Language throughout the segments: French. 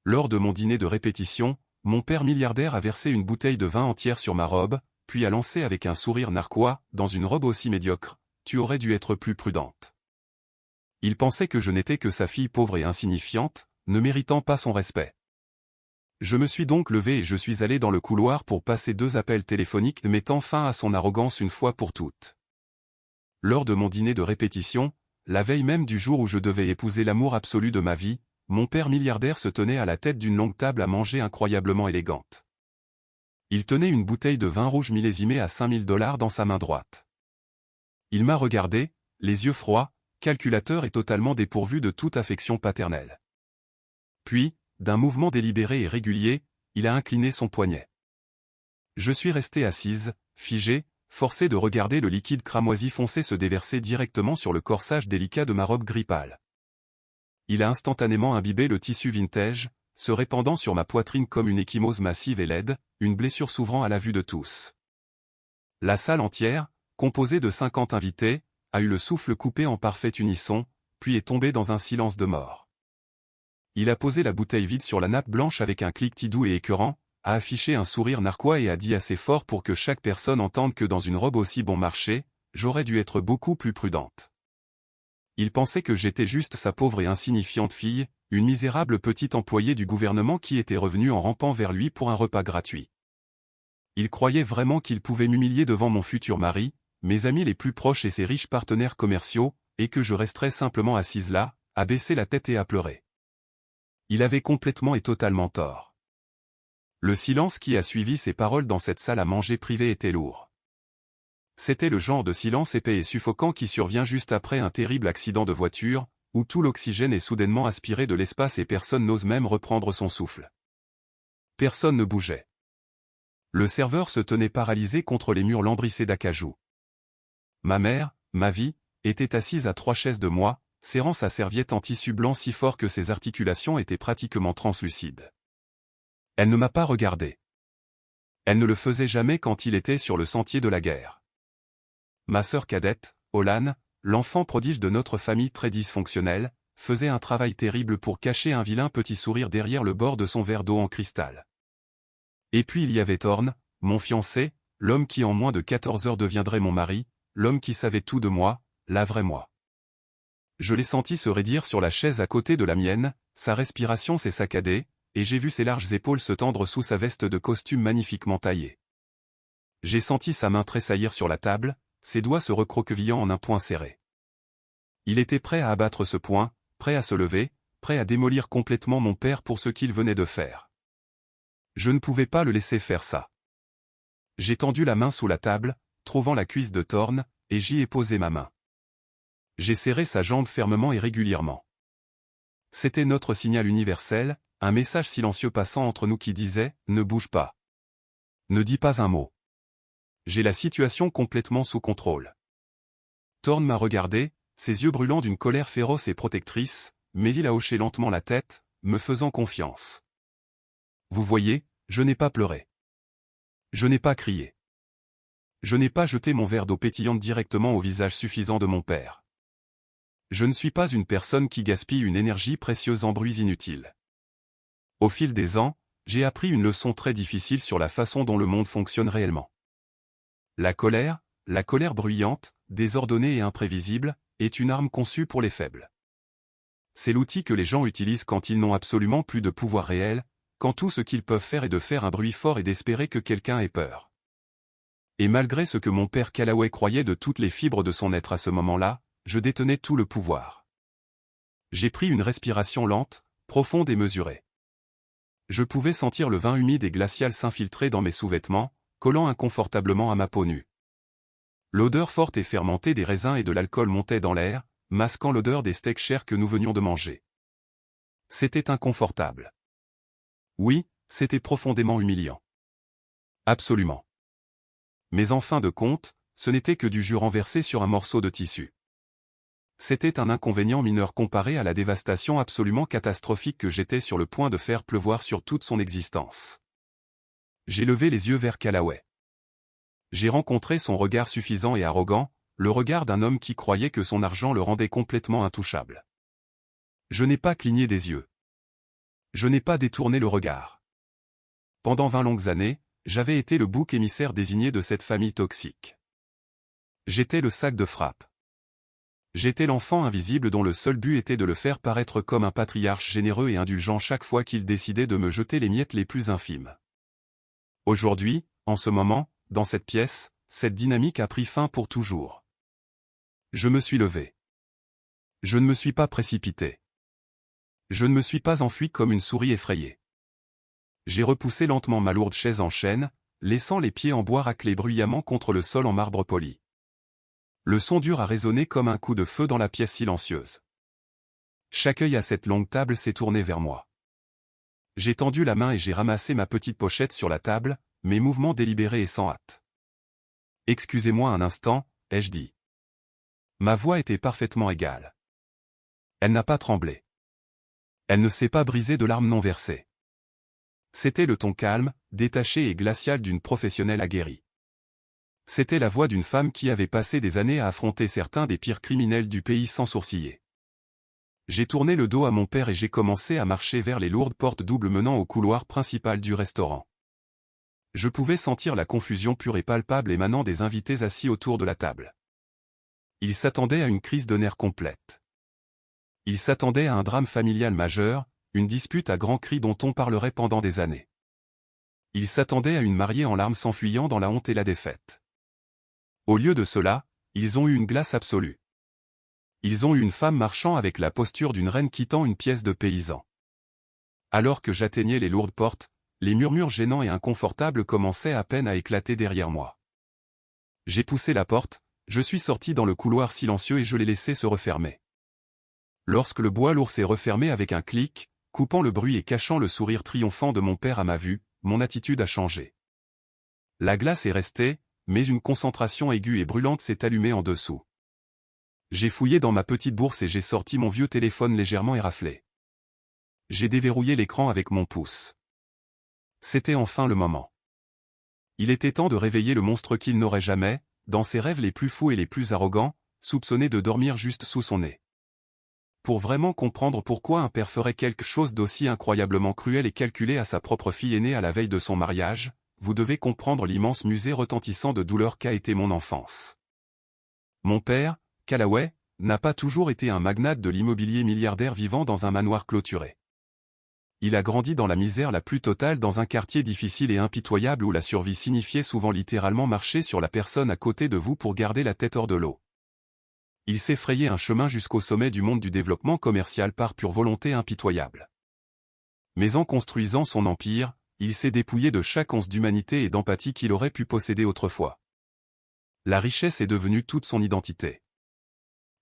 lors de mon dîner de répétition, mon père milliardaire a versé une bouteille de vin entière sur ma robe, puis a lancé avec un sourire narquois, dans une robe aussi médiocre, tu aurais dû être plus prudente. Il pensait que je n'étais que sa fille pauvre et insignifiante, ne méritant pas son respect. Je me suis donc levé et je suis allé dans le couloir pour passer 2 appels téléphoniques mettant fin à son arrogance une fois pour toutes. Lors de mon dîner de répétition, la veille même du jour où je devais épouser l'amour absolu de ma vie, mon père milliardaire se tenait à la tête d'une longue table à manger incroyablement élégante. Il tenait une bouteille de vin rouge millésimé à $5000 dans sa main droite. Il m'a regardé, les yeux froids, calculateur et totalement dépourvu de toute affection paternelle. Puis, d'un mouvement délibéré et régulier, il a incliné son poignet. Je suis resté assise, figée, forcée de regarder le liquide cramoisi foncé se déverser directement sur le corsage délicat de ma robe gris pâle. Il a instantanément imbibé le tissu vintage, se répandant sur ma poitrine comme une ecchymose massive et laide, une blessure s'ouvrant à la vue de tous. La salle entière, composée de 50 invités, a eu le souffle coupé en parfait unisson, puis est tombée dans un silence de mort. Il a posé la bouteille vide sur la nappe blanche avec un cliquetis doux et écœurant, a affiché un sourire narquois et a dit assez fort pour que chaque personne entende que dans une robe aussi bon marché, j'aurais dû être beaucoup plus prudente. Il pensait que j'étais juste sa pauvre et insignifiante fille, une misérable petite employée du gouvernement qui était revenue en rampant vers lui pour un repas gratuit. Il croyait vraiment qu'il pouvait m'humilier devant mon futur mari, mes amis les plus proches et ses riches partenaires commerciaux, et que je resterais simplement assise là, à baisser la tête et à pleurer. Il avait complètement et totalement tort. Le silence qui a suivi ces paroles dans cette salle à manger privée était lourd. C'était le genre de silence épais et suffocant qui survient juste après un terrible accident de voiture, où tout l'oxygène est soudainement aspiré de l'espace et personne n'ose même reprendre son souffle. Personne ne bougeait. Le serveur se tenait paralysé contre les murs lambrissés d'acajou. Ma mère, ma vie, était assise à 3 chaises de moi, serrant sa serviette en tissu blanc si fort que ses articulations étaient pratiquement translucides. Elle ne m'a pas regardé. Elle ne le faisait jamais quand il était sur le sentier de la guerre. Ma sœur cadette, Olan, l'enfant prodige de notre famille très dysfonctionnelle, faisait un travail terrible pour cacher un vilain petit sourire derrière le bord de son verre d'eau en cristal. Et puis il y avait Thorn, mon fiancé, l'homme qui en moins de 14 heures deviendrait mon mari, l'homme qui savait tout de moi, la vraie moi. Je l'ai senti se raidir sur la chaise à côté de la mienne, sa respiration s'est saccadée, et j'ai vu ses larges épaules se tendre sous sa veste de costume magnifiquement taillée. J'ai senti sa main tressaillir sur la table, ses doigts se recroquevillant en un poing serré. Il était prêt à abattre ce poing, prêt à se lever, prêt à démolir complètement mon père pour ce qu'il venait de faire. Je ne pouvais pas le laisser faire ça. J'ai tendu la main sous la table, trouvant la cuisse de Thorn, et j'y ai posé ma main. J'ai serré sa jambe fermement et régulièrement. C'était notre signal universel, un message silencieux passant entre nous qui disait « Ne bouge pas. Ne dis pas un mot. J'ai la situation complètement sous contrôle. » Thorn m'a regardé, ses yeux brûlants d'une colère féroce et protectrice, mais il a hoché lentement la tête, me faisant confiance. Vous voyez, je n'ai pas pleuré. Je n'ai pas crié. Je n'ai pas jeté mon verre d'eau pétillante directement au visage suffisant de mon père. Je ne suis pas une personne qui gaspille une énergie précieuse en bruits inutiles. Au fil des ans, j'ai appris une leçon très difficile sur la façon dont le monde fonctionne réellement. La colère bruyante, désordonnée et imprévisible, est une arme conçue pour les faibles. C'est l'outil que les gens utilisent quand ils n'ont absolument plus de pouvoir réel, quand tout ce qu'ils peuvent faire est de faire un bruit fort et d'espérer que quelqu'un ait peur. Et malgré ce que mon père Callaway croyait de toutes les fibres de son être à ce moment-là, je détenais tout le pouvoir. J'ai pris une respiration lente, profonde et mesurée. Je pouvais sentir le vin humide et glacial s'infiltrer dans mes sous-vêtements, collant inconfortablement à ma peau nue. L'odeur forte et fermentée des raisins et de l'alcool montait dans l'air, masquant l'odeur des steaks chers que nous venions de manger. C'était inconfortable. Oui, c'était profondément humiliant. Absolument. Mais en fin de compte, ce n'était que du jus renversé sur un morceau de tissu. C'était un inconvénient mineur comparé à la dévastation absolument catastrophique que j'étais sur le point de faire pleuvoir sur toute son existence. J'ai levé les yeux vers Callaway. J'ai rencontré son regard suffisant et arrogant, le regard d'un homme qui croyait que son argent le rendait complètement intouchable. Je n'ai pas cligné des yeux. Je n'ai pas détourné le regard. Pendant 20 longues années, j'avais été le bouc émissaire désigné de cette famille toxique. J'étais le sac de frappe. J'étais l'enfant invisible dont le seul but était de le faire paraître comme un patriarche généreux et indulgent chaque fois qu'il décidait de me jeter les miettes les plus infimes. Aujourd'hui, en ce moment, dans cette pièce, cette dynamique a pris fin pour toujours. Je me suis levé. Je ne me suis pas précipité. Je ne me suis pas enfui comme une souris effrayée. J'ai repoussé lentement ma lourde chaise en chêne, laissant les pieds en bois racler bruyamment contre le sol en marbre poli. Le son dur a résonné comme un coup de feu dans la pièce silencieuse. Chaque œil à cette longue table s'est tourné vers moi. J'ai tendu la main et j'ai ramassé ma petite pochette sur la table, mes mouvements délibérés et sans hâte. « Excusez-moi un instant », ai-je dit. Ma voix était parfaitement égale. Elle n'a pas tremblé. Elle ne s'est pas brisée de larmes non versées. C'était le ton calme, détaché et glacial d'une professionnelle aguerrie. C'était la voix d'une femme qui avait passé des années à affronter certains des pires criminels du pays sans sourciller. J'ai tourné le dos à mon père et j'ai commencé à marcher vers les lourdes portes doubles menant au couloir principal du restaurant. Je pouvais sentir la confusion pure et palpable émanant des invités assis autour de la table. Ils s'attendaient à une crise de nerfs complète. Ils s'attendaient à un drame familial majeur, une dispute à grands cris dont on parlerait pendant des années. Ils s'attendaient à une mariée en larmes s'enfuyant dans la honte et la défaite. Au lieu de cela, ils ont eu une glace absolue. Ils ont eu une femme marchant avec la posture d'une reine quittant une pièce de paysan. Alors que j'atteignais les lourdes portes, les murmures gênants et inconfortables commençaient à peine à éclater derrière moi. J'ai poussé la porte, je suis sorti dans le couloir silencieux et je l'ai laissé se refermer. Lorsque le bois lourd s'est refermé avec un clic, coupant le bruit et cachant le sourire triomphant de mon père à ma vue, mon attitude a changé. La glace est restée, mais une concentration aiguë et brûlante s'est allumée en dessous. J'ai fouillé dans ma petite bourse et j'ai sorti mon vieux téléphone légèrement éraflé. J'ai déverrouillé l'écran avec mon pouce. C'était enfin le moment. Il était temps de réveiller le monstre qu'il n'aurait jamais, dans ses rêves les plus fous et les plus arrogants, soupçonné de dormir juste sous son nez. Pour vraiment comprendre pourquoi un père ferait quelque chose d'aussi incroyablement cruel et calculé à sa propre fille aînée à la veille de son mariage, vous devez comprendre l'immense musée retentissant de douleur qu'a été mon enfance. Mon père, Callaway, n'a pas toujours été un magnate de l'immobilier milliardaire vivant dans un manoir clôturé. Il a grandi dans la misère la plus totale dans un quartier difficile et impitoyable où la survie signifiait souvent littéralement marcher sur la personne à côté de vous pour garder la tête hors de l'eau. Il s'est frayé un chemin jusqu'au sommet du monde du développement commercial par pure volonté impitoyable. Mais en construisant son empire, il s'est dépouillé de chaque once d'humanité et d'empathie qu'il aurait pu posséder autrefois. La richesse est devenue toute son identité.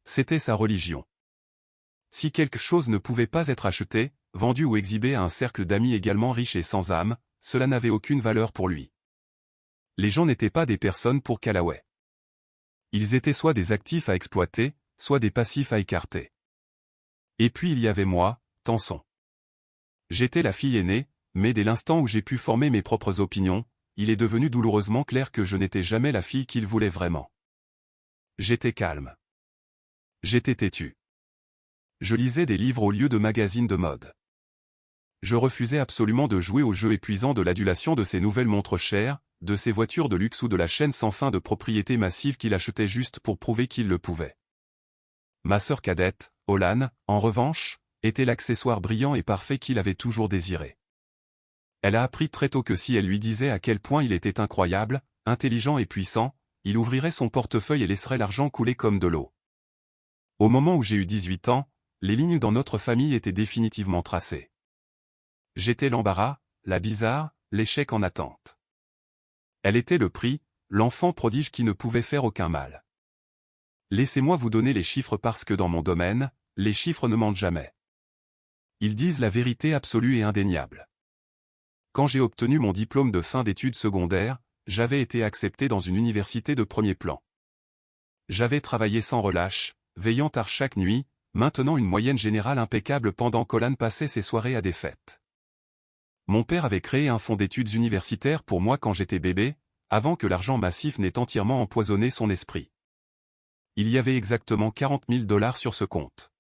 C'était sa religion. Si quelque chose ne pouvait pas être acheté, vendu ou exhibé à un cercle d'amis également riches et sans âme, cela n'avait aucune valeur pour lui. Les gens n'étaient pas des personnes pour Callaway. Ils étaient soit des actifs à exploiter, soit des passifs à écarter. Et puis il y avait moi, Tanson. J'étais la fille aînée, mais dès l'instant où j'ai pu former mes propres opinions, il est devenu douloureusement clair que je n'étais jamais la fille qu'il voulait vraiment. J'étais calme. J'étais têtu. Je lisais des livres au lieu de magazines de mode. Je refusais absolument de jouer au jeu épuisant de l'adulation de ces nouvelles montres chères, de ces voitures de luxe ou de la chaîne sans fin de propriétés massives qu'il achetait juste pour prouver qu'il le pouvait. Ma sœur cadette, Olan, en revanche, était l'accessoire brillant et parfait qu'il avait toujours désiré. Elle a appris très tôt que si elle lui disait à quel point il était incroyable, intelligent et puissant, il ouvrirait son portefeuille et laisserait l'argent couler comme de l'eau. Au moment où j'ai eu 18 ans, les lignes dans notre famille étaient définitivement tracées. J'étais l'embarras, la bizarre, l'échec en attente. Elle était le prix, l'enfant prodige qui ne pouvait faire aucun mal. Laissez-moi vous donner les chiffres parce que dans mon domaine, les chiffres ne mentent jamais. Ils disent la vérité absolue et indéniable. Quand j'ai obtenu mon diplôme de fin d'études secondaires, j'avais été accepté dans une université de premier plan. J'avais travaillé sans relâche, veillant tard chaque nuit, maintenant une moyenne générale impeccable pendant qu'Olan passait ses soirées à des fêtes. Mon père avait créé un fonds d'études universitaires pour moi quand j'étais bébé, avant que l'argent massif n'ait entièrement empoisonné son esprit. Il y avait exactement $40 000 sur ce compte.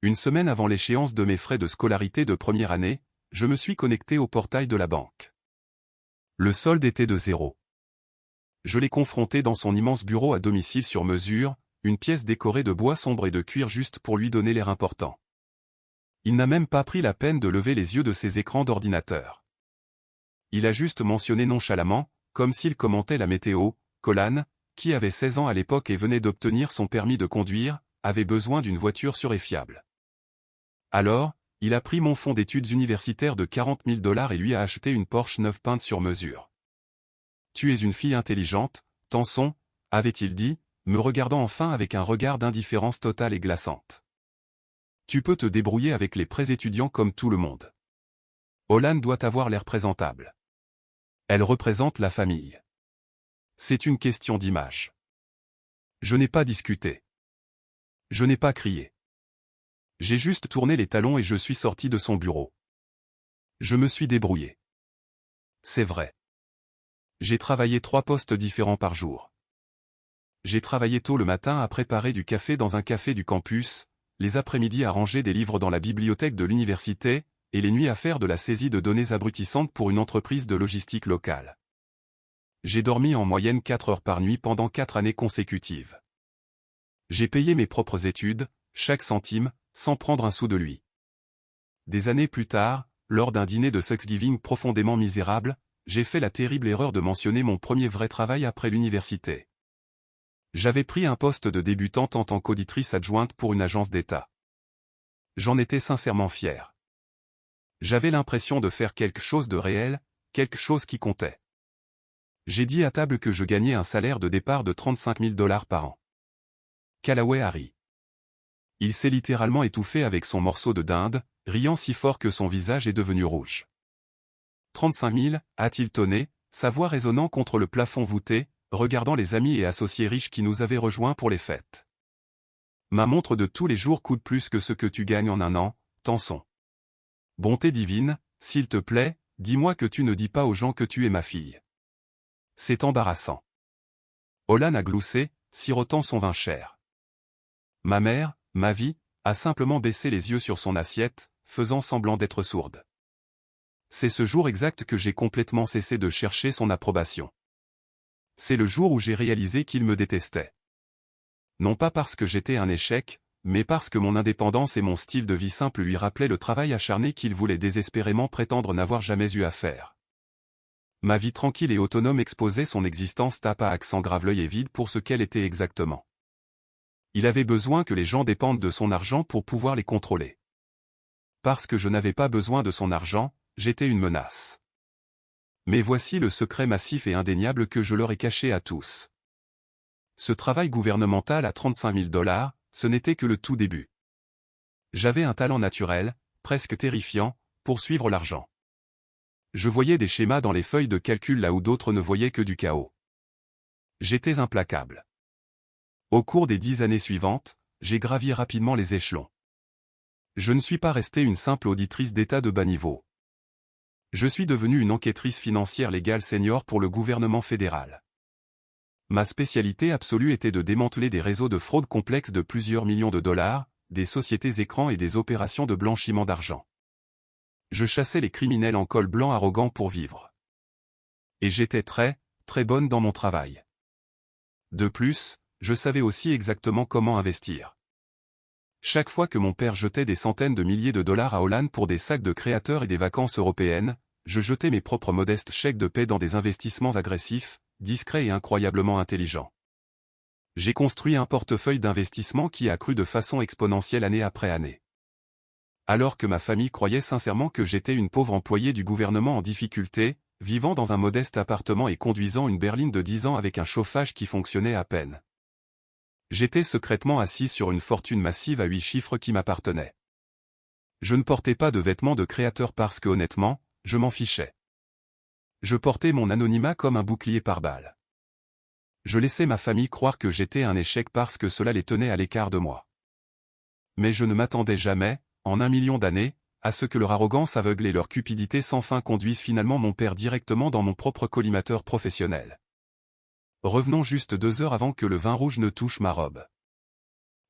Une semaine avant l'échéance de mes frais de scolarité de première année, je me suis connecté au portail de la banque. Le solde était de 0. Je l'ai confronté dans son immense bureau à domicile sur mesure, une pièce décorée de bois sombre et de cuir juste pour lui donner l'air important. Il n'a même pas pris la peine de lever les yeux de ses écrans d'ordinateur. Il a juste mentionné nonchalamment, comme s'il commentait la météo, qu'Olan, qui avait 16 ans à l'époque et venait d'obtenir son permis de conduire, avait besoin d'une voiture sûre et fiable. Alors, il a pris mon fonds d'études universitaires de 40 000 $ et lui a acheté une Porsche neuve peinte sur mesure. « Tu es une fille intelligente, Tanson », avait-il dit, me regardant enfin avec un regard d'indifférence totale et glaçante. « Tu peux te débrouiller avec les prêts étudiants comme tout le monde. Olan doit avoir l'air présentable. Elle représente la famille. C'est une question d'image. » Je n'ai pas discuté. Je n'ai pas crié. J'ai juste tourné les talons et je suis sorti de son bureau. Je me suis débrouillé. C'est vrai. J'ai travaillé 3 postes différents par jour. J'ai travaillé tôt le matin à préparer du café dans un café du campus, les après-midi à ranger des livres dans la bibliothèque de l'université, et les nuits à faire de la saisie de données abrutissantes pour une entreprise de logistique locale. J'ai dormi en moyenne 4 heures par nuit pendant 4 années consécutives. J'ai payé mes propres études, chaque centime, sans prendre un sou de lui. Des années plus tard, lors d'un dîner de Thanksgiving profondément misérable, j'ai fait la terrible erreur de mentionner mon premier vrai travail après l'université. J'avais pris un poste de débutante en tant qu'auditrice adjointe pour une agence d'État. J'en étais sincèrement fier. J'avais l'impression de faire quelque chose de réel, quelque chose qui comptait. J'ai dit à table que je gagnais un salaire de départ de 35 000 $ par an. Callaway a ri. Il s'est littéralement étouffé avec son morceau de dinde, riant si fort que son visage est devenu rouge. 35 000, a-t-il tonné, sa voix résonnant contre le plafond voûté, regardant les amis et associés riches qui nous avaient rejoints pour les fêtes. Ma montre de tous les jours coûte plus que ce que tu gagnes en un an, Tanson. Bonté divine, s'il te plaît, dis-moi que tu ne dis pas aux gens que tu es ma fille. C'est embarrassant. Olan a gloussé, sirotant son vin cher. Ma mère, ma vie, a simplement baissé les yeux sur son assiette, faisant semblant d'être sourde. C'est ce jour exact que j'ai complètement cessé de chercher son approbation. C'est le jour où j'ai réalisé qu'il me détestait. Non pas parce que j'étais un échec, mais parce que mon indépendance et mon style de vie simple lui rappelaient le travail acharné qu'il voulait désespérément prétendre n'avoir jamais eu à faire. Ma vie tranquille et autonome exposait son existence tape à accent grave l'œil et vide pour ce qu'elle était exactement. Il avait besoin que les gens dépendent de son argent pour pouvoir les contrôler. Parce que je n'avais pas besoin de son argent, j'étais une menace. Mais voici le secret massif et indéniable que je leur ai caché à tous. Ce travail gouvernemental à 35 000 $, ce n'était que le tout début. J'avais un talent naturel, presque terrifiant, pour suivre l'argent. Je voyais des schémas dans les feuilles de calcul là où d'autres ne voyaient que du chaos. J'étais implacable. Au cours des 10 années suivantes, j'ai gravi rapidement les échelons. Je ne suis pas restée une simple auditrice d'État de bas niveau. Je suis devenue une enquêtrice financière légale senior pour le gouvernement fédéral. Ma spécialité absolue était de démanteler des réseaux de fraude complexes de plusieurs millions de dollars, des sociétés écrans et des opérations de blanchiment d'argent. Je chassais les criminels en col blanc arrogants pour vivre. Et j'étais très bonne dans mon travail. De plus, je savais aussi exactement comment investir. Chaque fois que mon père jetait des centaines de milliers de dollars à Olan pour des sacs de créateurs et des vacances européennes, je jetais mes propres modestes chèques de paie dans des investissements agressifs, discrets et incroyablement intelligents. J'ai construit un portefeuille d'investissement qui a crû de façon exponentielle année après année. Alors que ma famille croyait sincèrement que j'étais une pauvre employée du gouvernement en difficulté, vivant dans un modeste appartement et conduisant une berline de 10 ans avec un chauffage qui fonctionnait à peine. J'étais secrètement assis sur une fortune massive à 8 chiffres qui m'appartenait. Je ne portais pas de vêtements de créateur parce que honnêtement, je m'en fichais. Je portais mon anonymat comme un bouclier pare-balles. Je laissais ma famille croire que j'étais un échec parce que cela les tenait à l'écart de moi. Mais je ne m'attendais jamais, en 1 million d'années, à ce que leur arrogance aveugle et leur cupidité sans fin conduisent finalement mon père directement dans mon propre collimateur professionnel. Revenons juste 2 heures avant que le vin rouge ne touche ma robe.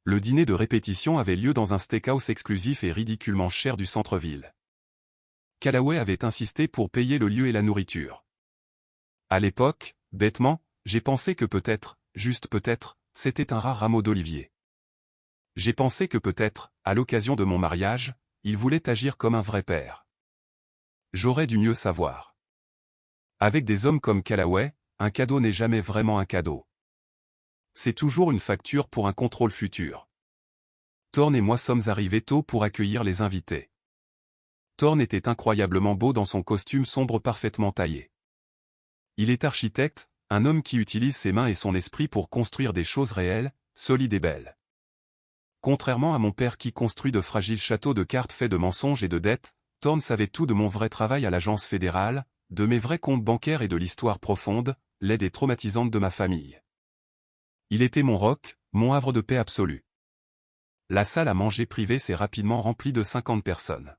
Le dîner de répétition avait lieu dans un steakhouse exclusif et ridiculement cher du centre-ville. Callaway avait insisté pour payer le lieu et la nourriture. À l'époque, bêtement, j'ai pensé que peut-être, juste peut-être, c'était un rare rameau d'olivier. J'ai pensé que peut-être, à l'occasion de mon mariage, il voulait agir comme un vrai père. J'aurais dû mieux savoir. Avec des hommes comme Callaway, un cadeau n'est jamais vraiment un cadeau. C'est toujours une facture pour un contrôle futur. Thorne et moi sommes arrivés tôt pour accueillir les invités. Thorne était incroyablement beau dans son costume sombre parfaitement taillé. Il est architecte, un homme qui utilise ses mains et son esprit pour construire des choses réelles, solides et belles. Contrairement à mon père qui construit de fragiles châteaux de cartes faits de mensonges et de dettes, Thorne savait tout de mon vrai travail à l'agence fédérale, de mes vrais comptes bancaires et de l'histoire profonde, laide et traumatisante de ma famille. Il était mon roc, mon havre de paix absolu. La salle à manger privée s'est rapidement remplie de 50 personnes.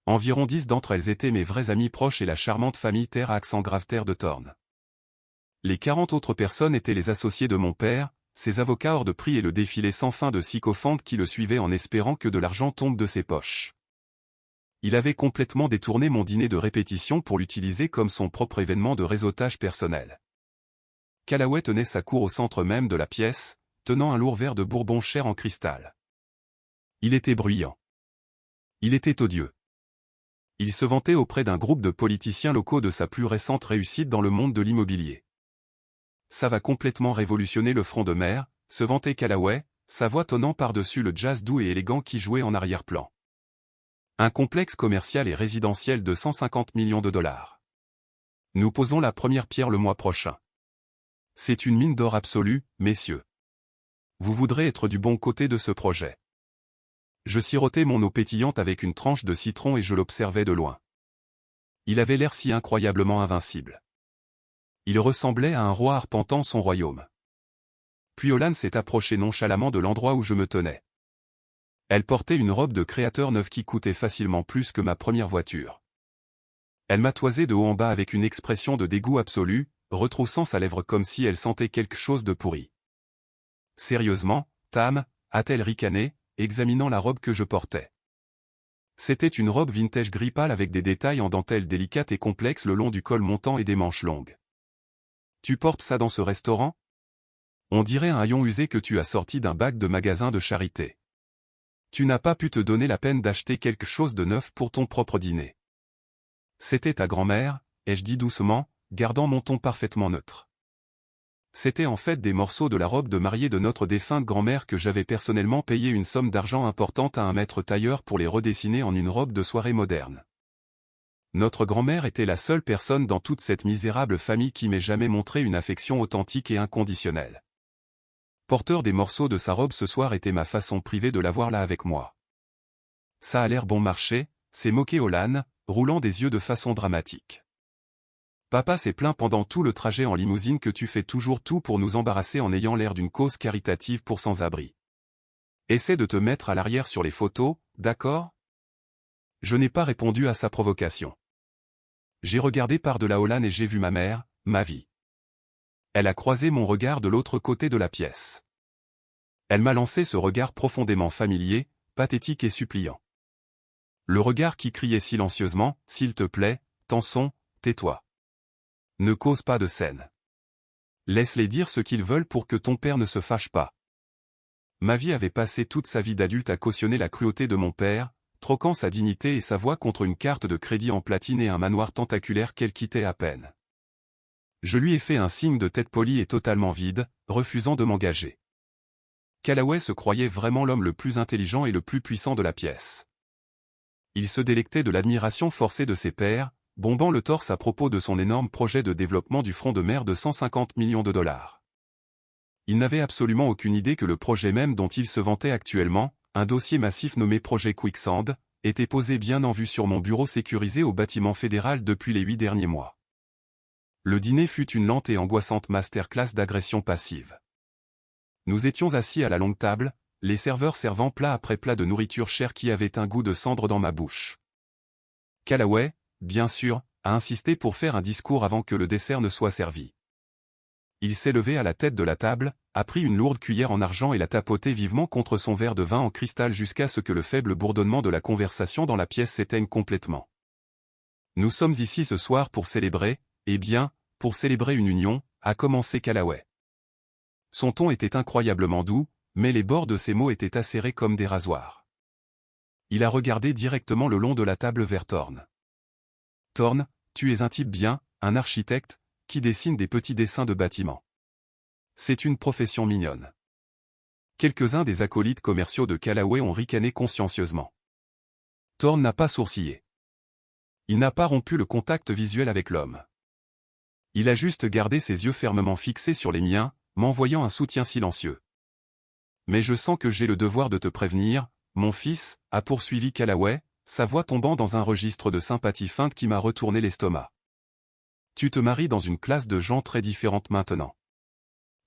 Environ 10 d'entre elles étaient mes vrais amis proches et la charmante famille terre à accent grave terre de Thorne. Les 40 autres personnes étaient les associés de mon père, ses avocats hors de prix et le défilé sans fin de sycophantes qui le suivaient en espérant que de l'argent tombe de ses poches. Il avait complètement détourné mon dîner de répétition pour l'utiliser comme son propre événement de réseautage personnel. Callaway tenait sa cour au centre même de la pièce, tenant un lourd verre de bourbon cher en cristal. Il était bruyant. Il était odieux. Il se vantait auprès d'un groupe de politiciens locaux de sa plus récente réussite dans le monde de l'immobilier. Ça va complètement révolutionner le front de mer, se vantait Callaway, sa voix tonnant par-dessus le jazz doux et élégant qui jouait en arrière-plan. Un complexe commercial et résidentiel de 150 millions de dollars. Nous posons la première pierre le mois prochain. C'est une mine d'or absolue, messieurs. Vous voudrez être du bon côté de ce projet. Je sirotais mon eau pétillante avec une tranche de citron et je l'observais de loin. Il avait l'air si incroyablement invincible. Il ressemblait à un roi arpentant son royaume. Puis Olan s'est approchée nonchalamment de l'endroit où je me tenais. Elle portait une robe de créateur neuve qui coûtait facilement plus que ma première voiture. Elle m'a toisé de haut en bas avec une expression de dégoût absolu, retroussant sa lèvre comme si elle sentait quelque chose de pourri. Sérieusement, Tam, a-t-elle ricané, examinant la robe que je portais. C'était une robe vintage gris pâle avec des détails en dentelle délicate et complexe le long du col montant et des manches longues. Tu portes ça dans ce restaurant? On dirait un haillon usé que tu as sorti d'un bac de magasin de charité. Tu n'as pas pu te donner la peine d'acheter quelque chose de neuf pour ton propre dîner. C'était ta grand-mère, ai-je dit doucement, gardant mon ton parfaitement neutre. C'était en fait des morceaux de la robe de mariée de notre défunte grand-mère que j'avais personnellement payé une somme d'argent importante à un maître tailleur pour les redessiner en une robe de soirée moderne. Notre grand-mère était la seule personne dans toute cette misérable famille qui m'ait jamais montré une affection authentique et inconditionnelle. Porteur des morceaux de sa robe ce soir était ma façon privée de l'avoir là avec moi. Ça a l'air bon marché, s'est moqué Olan, roulant des yeux de façon dramatique. Papa s'est plaint pendant tout le trajet en limousine que tu fais toujours tout pour nous embarrasser en ayant l'air d'une cause caritative pour sans-abri. Essaie de te mettre à l'arrière sur les photos, d'accord? Je n'ai pas répondu à sa provocation. J'ai regardé par-delà Olan et j'ai vu ma mère, ma vie. Elle a croisé mon regard de l'autre côté de la pièce. Elle m'a lancé ce regard profondément familier, pathétique et suppliant. Le regard qui criait silencieusement, « S'il te plaît, Tanson, tais-toi. Ne cause pas de scène. Laisse-les dire ce qu'ils veulent pour que ton père ne se fâche pas. » Ma vie avait passé toute sa vie d'adulte à cautionner la cruauté de mon père, troquant sa dignité et sa voix contre une carte de crédit en platine et un manoir tentaculaire qu'elle quittait à peine. Je lui ai fait un signe de tête polie et totalement vide, refusant de m'engager. Callaway se croyait vraiment l'homme le plus intelligent et le plus puissant de la pièce. Il se délectait de l'admiration forcée de ses pairs, bombant le torse à propos de son énorme projet de développement du front de mer de 150 millions de dollars. Il n'avait absolument aucune idée que le projet même dont il se vantait actuellement, un dossier massif nommé Projet Quicksand, était posé bien en vue sur mon bureau sécurisé au bâtiment fédéral depuis les 8 derniers mois. Le dîner fut une lente et angoissante masterclass d'agression passive. Nous étions assis à la longue table, les serveurs servant plat après plat de nourriture chère qui avait un goût de cendre dans ma bouche. Callaway, bien sûr, a insisté pour faire un discours avant que le dessert ne soit servi. Il s'est levé à la tête de la table, a pris une lourde cuillère en argent et l'a tapoté vivement contre son verre de vin en cristal jusqu'à ce que le faible bourdonnement de la conversation dans la pièce s'éteigne complètement. Nous sommes ici ce soir pour célébrer, eh bien, pour célébrer une union, a commencé Callaway. Son ton était incroyablement doux, mais les bords de ses mots étaient acérés comme des rasoirs. Il a regardé directement le long de la table vers Thorne. Thorne, tu es un type bien, un architecte, qui dessine des petits dessins de bâtiments. C'est une profession mignonne. Quelques-uns des acolytes commerciaux de Callaway ont ricané consciencieusement. Thorne n'a pas sourcillé. Il n'a pas rompu le contact visuel avec l'homme. Il a juste gardé ses yeux fermement fixés sur les miens, m'envoyant un soutien silencieux. Mais je sens que j'ai le devoir de te prévenir, mon fils, a poursuivi Callaway, sa voix tombant dans un registre de sympathie feinte qui m'a retourné l'estomac. Tu te maries dans une classe de gens très différentes maintenant.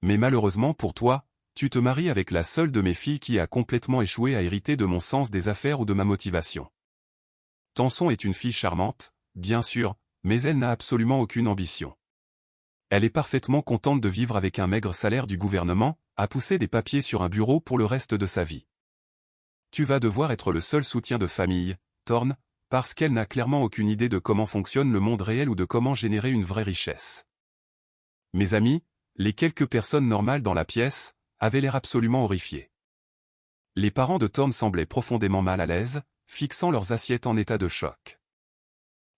Mais malheureusement pour toi, tu te maries avec la seule de mes filles qui a complètement échoué à hériter de mon sens des affaires ou de ma motivation. Tenson est une fille charmante, bien sûr, mais elle n'a absolument aucune ambition. Elle est parfaitement contente de vivre avec un maigre salaire du gouvernement, à pousser des papiers sur un bureau pour le reste de sa vie. Tu vas devoir être le seul soutien de famille, Thorne, parce qu'elle n'a clairement aucune idée de comment fonctionne le monde réel ou de comment générer une vraie richesse. Mes amis, les quelques personnes normales dans la pièce, avaient l'air absolument horrifiés. Les parents de Thorne semblaient profondément mal à l'aise, fixant leurs assiettes en état de choc.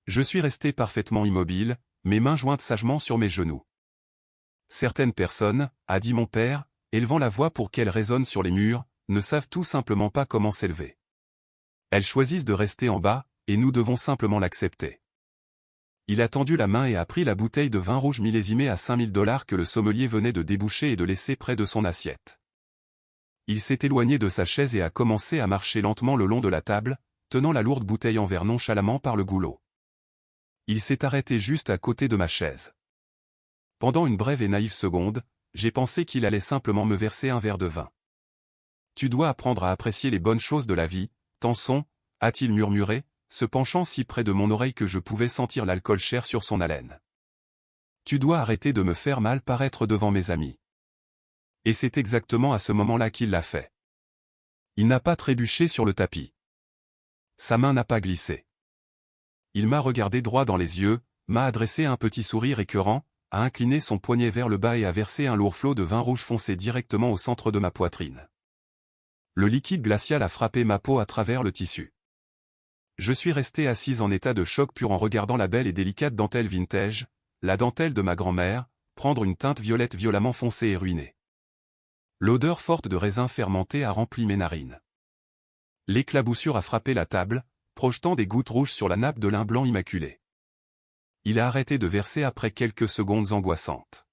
Je suis resté parfaitement immobile, mes mains jointes sagement sur mes genoux. Certaines personnes, a dit mon père, élevant la voix pour qu'elle résonne sur les murs, ne savent tout simplement pas comment s'élever. Elles choisissent de rester en bas, et nous devons simplement l'accepter. Il a tendu la main et a pris la bouteille de vin rouge millésimé à $5000 que le sommelier venait de déboucher et de laisser près de son assiette. Il s'est éloigné de sa chaise et a commencé à marcher lentement le long de la table, tenant la lourde bouteille en verre nonchalamment par le goulot. Il s'est arrêté juste à côté de ma chaise. Pendant une brève et naïve seconde, j'ai pensé qu'il allait simplement me verser un verre de vin. Tu dois apprendre à apprécier les bonnes choses de la vie, Tenson, a-t-il murmuré, se penchant si près de mon oreille que je pouvais sentir l'alcool cher sur son haleine. Tu dois arrêter de me faire mal paraître devant mes amis. Et c'est exactement à ce moment-là qu'il l'a fait. Il n'a pas trébuché sur le tapis. Sa main n'a pas glissé. Il m'a regardé droit dans les yeux, m'a adressé un petit sourire écœurant, a incliné son poignet vers le bas et a versé un lourd flot de vin rouge foncé directement au centre de ma poitrine. Le liquide glacial a frappé ma peau à travers le tissu. Je suis resté assise en état de choc pur en regardant la belle et délicate dentelle vintage, la dentelle de ma grand-mère, prendre une teinte violette violemment foncée et ruinée. L'odeur forte de raisin fermenté a rempli mes narines. L'éclaboussure a frappé la table, projetant des gouttes rouges sur la nappe de lin blanc immaculé. Il a arrêté de verser après quelques secondes angoissantes.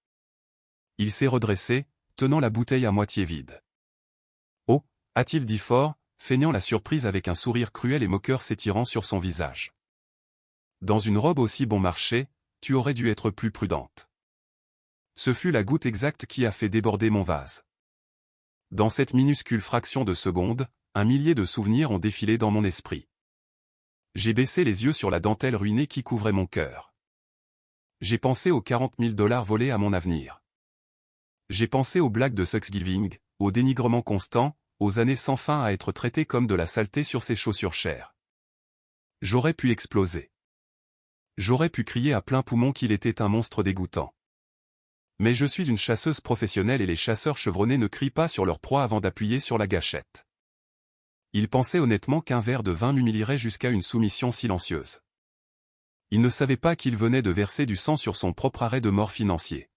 Il s'est redressé, tenant la bouteille à moitié vide. Oh, a-t-il dit fort, feignant la surprise avec un sourire cruel et moqueur s'étirant sur son visage. Dans une robe aussi bon marché, tu aurais dû être plus prudente. Ce fut la goutte exacte qui a fait déborder mon vase. Dans cette minuscule fraction de seconde, un millier de souvenirs ont défilé dans mon esprit. J'ai baissé les yeux sur la dentelle ruinée qui couvrait mon cœur. J'ai pensé aux $40 000 volés à mon avenir. J'ai pensé aux blagues de Thanksgiving, au dénigrement constant, aux années sans fin à être traité comme de la saleté sur ses chaussures chères. J'aurais pu exploser. J'aurais pu crier à plein poumon qu'il était un monstre dégoûtant. Mais je suis une chasseuse professionnelle et les chasseurs chevronnés ne crient pas sur leur proie avant d'appuyer sur la gâchette. Il pensait honnêtement qu'un verre de vin m'humilierait jusqu'à une soumission silencieuse. Il ne savait pas qu'il venait de verser du sang sur son propre arrêt de mort financier.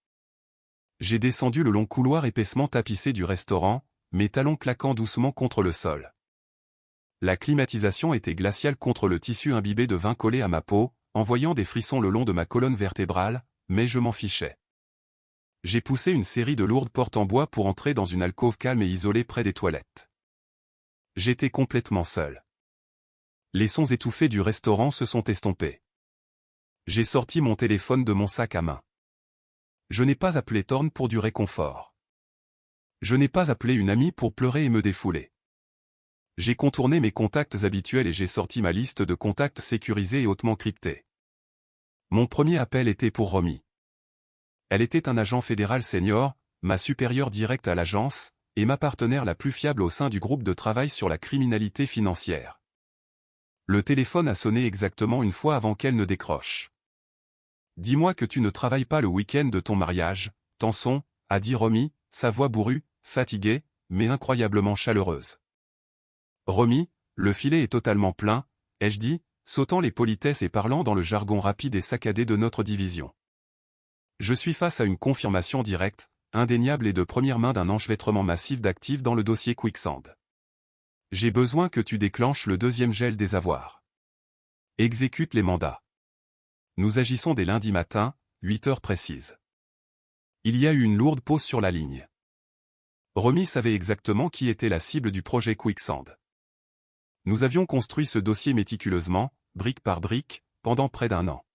J'ai descendu le long couloir épaissement tapissé du restaurant, mes talons claquant doucement contre le sol. La climatisation était glaciale contre le tissu imbibé de vin collé à ma peau, envoyant des frissons le long de ma colonne vertébrale, mais je m'en fichais. J'ai poussé une série de lourdes portes en bois pour entrer dans une alcôve calme et isolée près des toilettes. J'étais complètement seul. Les sons étouffés du restaurant se sont estompés. J'ai sorti mon téléphone de mon sac à main. Je n'ai pas appelé Thorne pour du réconfort. Je n'ai pas appelé une amie pour pleurer et me défouler. J'ai contourné mes contacts habituels et j'ai sorti ma liste de contacts sécurisés et hautement cryptés. Mon premier appel était pour Romy. Elle était un agent fédéral senior, ma supérieure directe à l'agence, et ma partenaire la plus fiable au sein du groupe de travail sur la criminalité financière. Le téléphone a sonné exactement une fois avant qu'elle ne décroche. « Dis-moi que tu ne travailles pas le week-end de ton mariage, Tanson, » a dit Romy, sa voix bourrue, fatiguée, mais incroyablement chaleureuse. « Romy, le filet est totalement plein, » ai-je dit, sautant les politesses et parlant dans le jargon rapide et saccadé de notre division. Je suis face à une confirmation directe, indéniable et de première main d'un enchevêtrement massif d'actifs dans le dossier Quicksand. J'ai besoin que tu déclenches le deuxième gel des avoirs. Exécute les mandats. Nous agissons dès lundi matin, 8 heures précises. Il y a eu une lourde pause sur la ligne. Romy savait exactement qui était la cible du projet Quicksand. Nous avions construit ce dossier méticuleusement, brique par brique, pendant près d'1 an.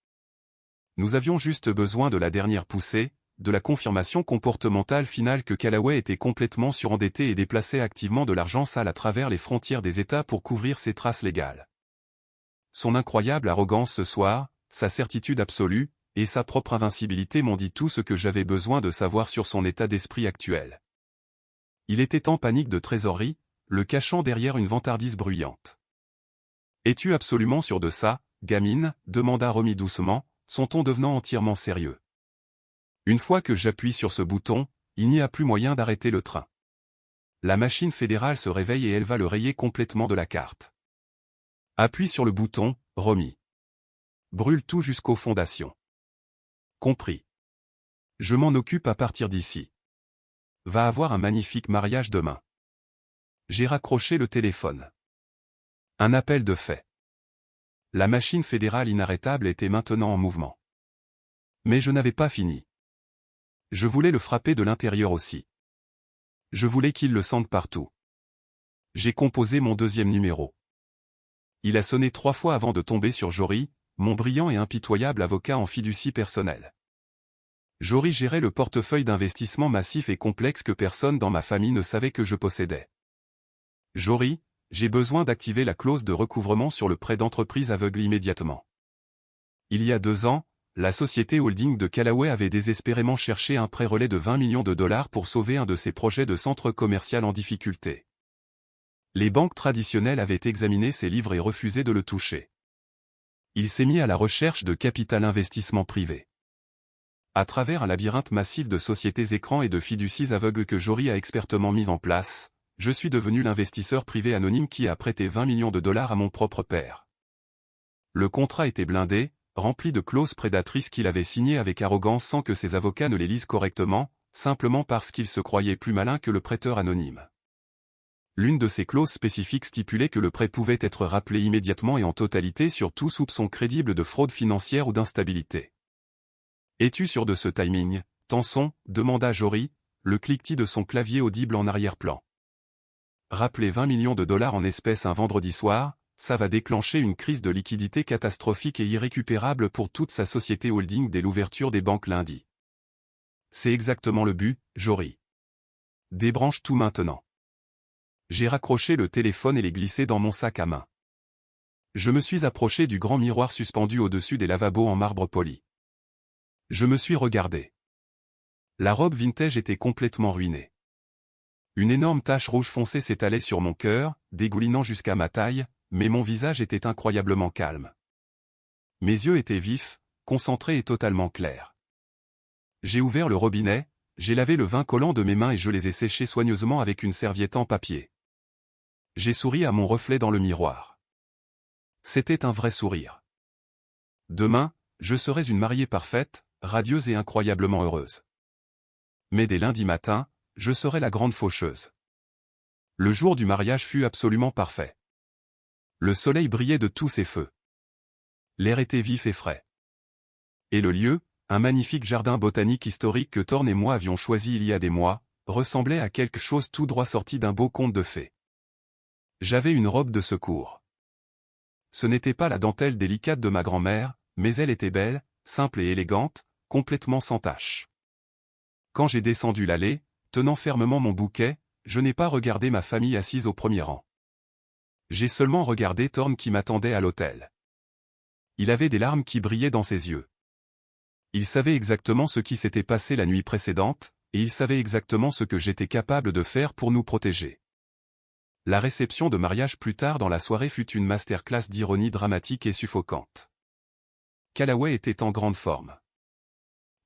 Nous avions juste besoin de la dernière poussée, de la confirmation comportementale finale que Callaway était complètement surendetté et déplaçait activement de l'argent sale à travers les frontières des États pour couvrir ses traces légales. Son incroyable arrogance ce soir, sa certitude absolue, et sa propre invincibilité m'ont dit tout ce que j'avais besoin de savoir sur son état d'esprit actuel. Il était en panique de trésorerie, le cachant derrière une vantardise bruyante. « Es-tu absolument sûr de ça, gamine ?» demanda Romy doucement, son ton devenant entièrement sérieux. Une fois que j'appuie sur ce bouton, il n'y a plus moyen d'arrêter le train. La machine fédérale se réveille et elle va le rayer complètement de la carte. Appuie sur le bouton, Romy. Brûle tout jusqu'aux fondations. Compris. Je m'en occupe à partir d'ici. Va avoir un magnifique mariage demain. J'ai raccroché le téléphone. Un appel de fait. La machine fédérale inarrêtable était maintenant en mouvement. Mais je n'avais pas fini. Je voulais le frapper de l'intérieur aussi. Je voulais qu'il le sente partout. J'ai composé mon deuxième numéro. Il a sonné 3 fois avant de tomber sur Jory, mon brillant et impitoyable avocat en fiducie personnelle. Jory gérait le portefeuille d'investissement massif et complexe que personne dans ma famille ne savait que je possédais. Jory, j'ai besoin d'activer la clause de recouvrement sur le prêt d'entreprise aveugle immédiatement. Il y a 2 ans, la société holding de Callaway avait désespérément cherché un prêt relais de 20 millions de dollars pour sauver un de ses projets de centre commercial en difficulté. Les banques traditionnelles avaient examiné ses livres et refusé de le toucher. Il s'est mis à la recherche de capital investissement privé. À travers un labyrinthe massif de sociétés écrans et de fiducies aveugles que Jory a expertement mis en place, je suis devenu l'investisseur privé anonyme qui a prêté 20 millions de dollars à mon propre père. Le contrat était blindé, rempli de clauses prédatrices qu'il avait signées avec arrogance sans que ses avocats ne les lisent correctement, simplement parce qu'il se croyait plus malin que le prêteur anonyme. L'une de ces clauses spécifiques stipulait que le prêt pouvait être rappelé immédiatement et en totalité sur tout soupçon crédible de fraude financière ou d'instabilité. « Es-tu sûr de ce timing, Tanson ?» demanda Jory, le cliquetis de son clavier audible en arrière-plan. Rappeler 20 millions de dollars en espèces un vendredi soir, ça va déclencher une crise de liquidité catastrophique et irrécupérable pour toute sa société holding dès l'ouverture des banques lundi. C'est exactement le but, Jory. Débranche tout maintenant. J'ai raccroché le téléphone et l'ai glissé dans mon sac à main. Je me suis approché du grand miroir suspendu au-dessus des lavabos en marbre poli. Je me suis regardé. La robe vintage était complètement ruinée. Une énorme tache rouge foncée s'étalait sur mon cœur, dégoulinant jusqu'à ma taille, mais mon visage était incroyablement calme. Mes yeux étaient vifs, concentrés et totalement clairs. J'ai ouvert le robinet, j'ai lavé le vin collant de mes mains et je les ai séchés soigneusement avec une serviette en papier. J'ai souri à mon reflet dans le miroir. C'était un vrai sourire. Demain, je serai une mariée parfaite, radieuse et incroyablement heureuse. Mais dès lundi matin, je serai la grande faucheuse. Le jour du mariage fut absolument parfait. Le soleil brillait de tous ses feux. L'air était vif et frais. Et le lieu, un magnifique jardin botanique historique que Thorne et moi avions choisi il y a des mois, ressemblait à quelque chose tout droit sorti d'un beau conte de fées. J'avais une robe de secours. Ce n'était pas la dentelle délicate de ma grand-mère, mais elle était belle, simple et élégante, complètement sans tache. Quand j'ai descendu l'allée, tenant fermement mon bouquet, je n'ai pas regardé ma famille assise au premier rang. J'ai seulement regardé Thorne qui m'attendait à l'hôtel. Il avait des larmes qui brillaient dans ses yeux. Il savait exactement ce qui s'était passé la nuit précédente, et il savait exactement ce que j'étais capable de faire pour nous protéger. La réception de mariage plus tard dans la soirée fut une masterclass d'ironie dramatique et suffocante. Callaway était en grande forme.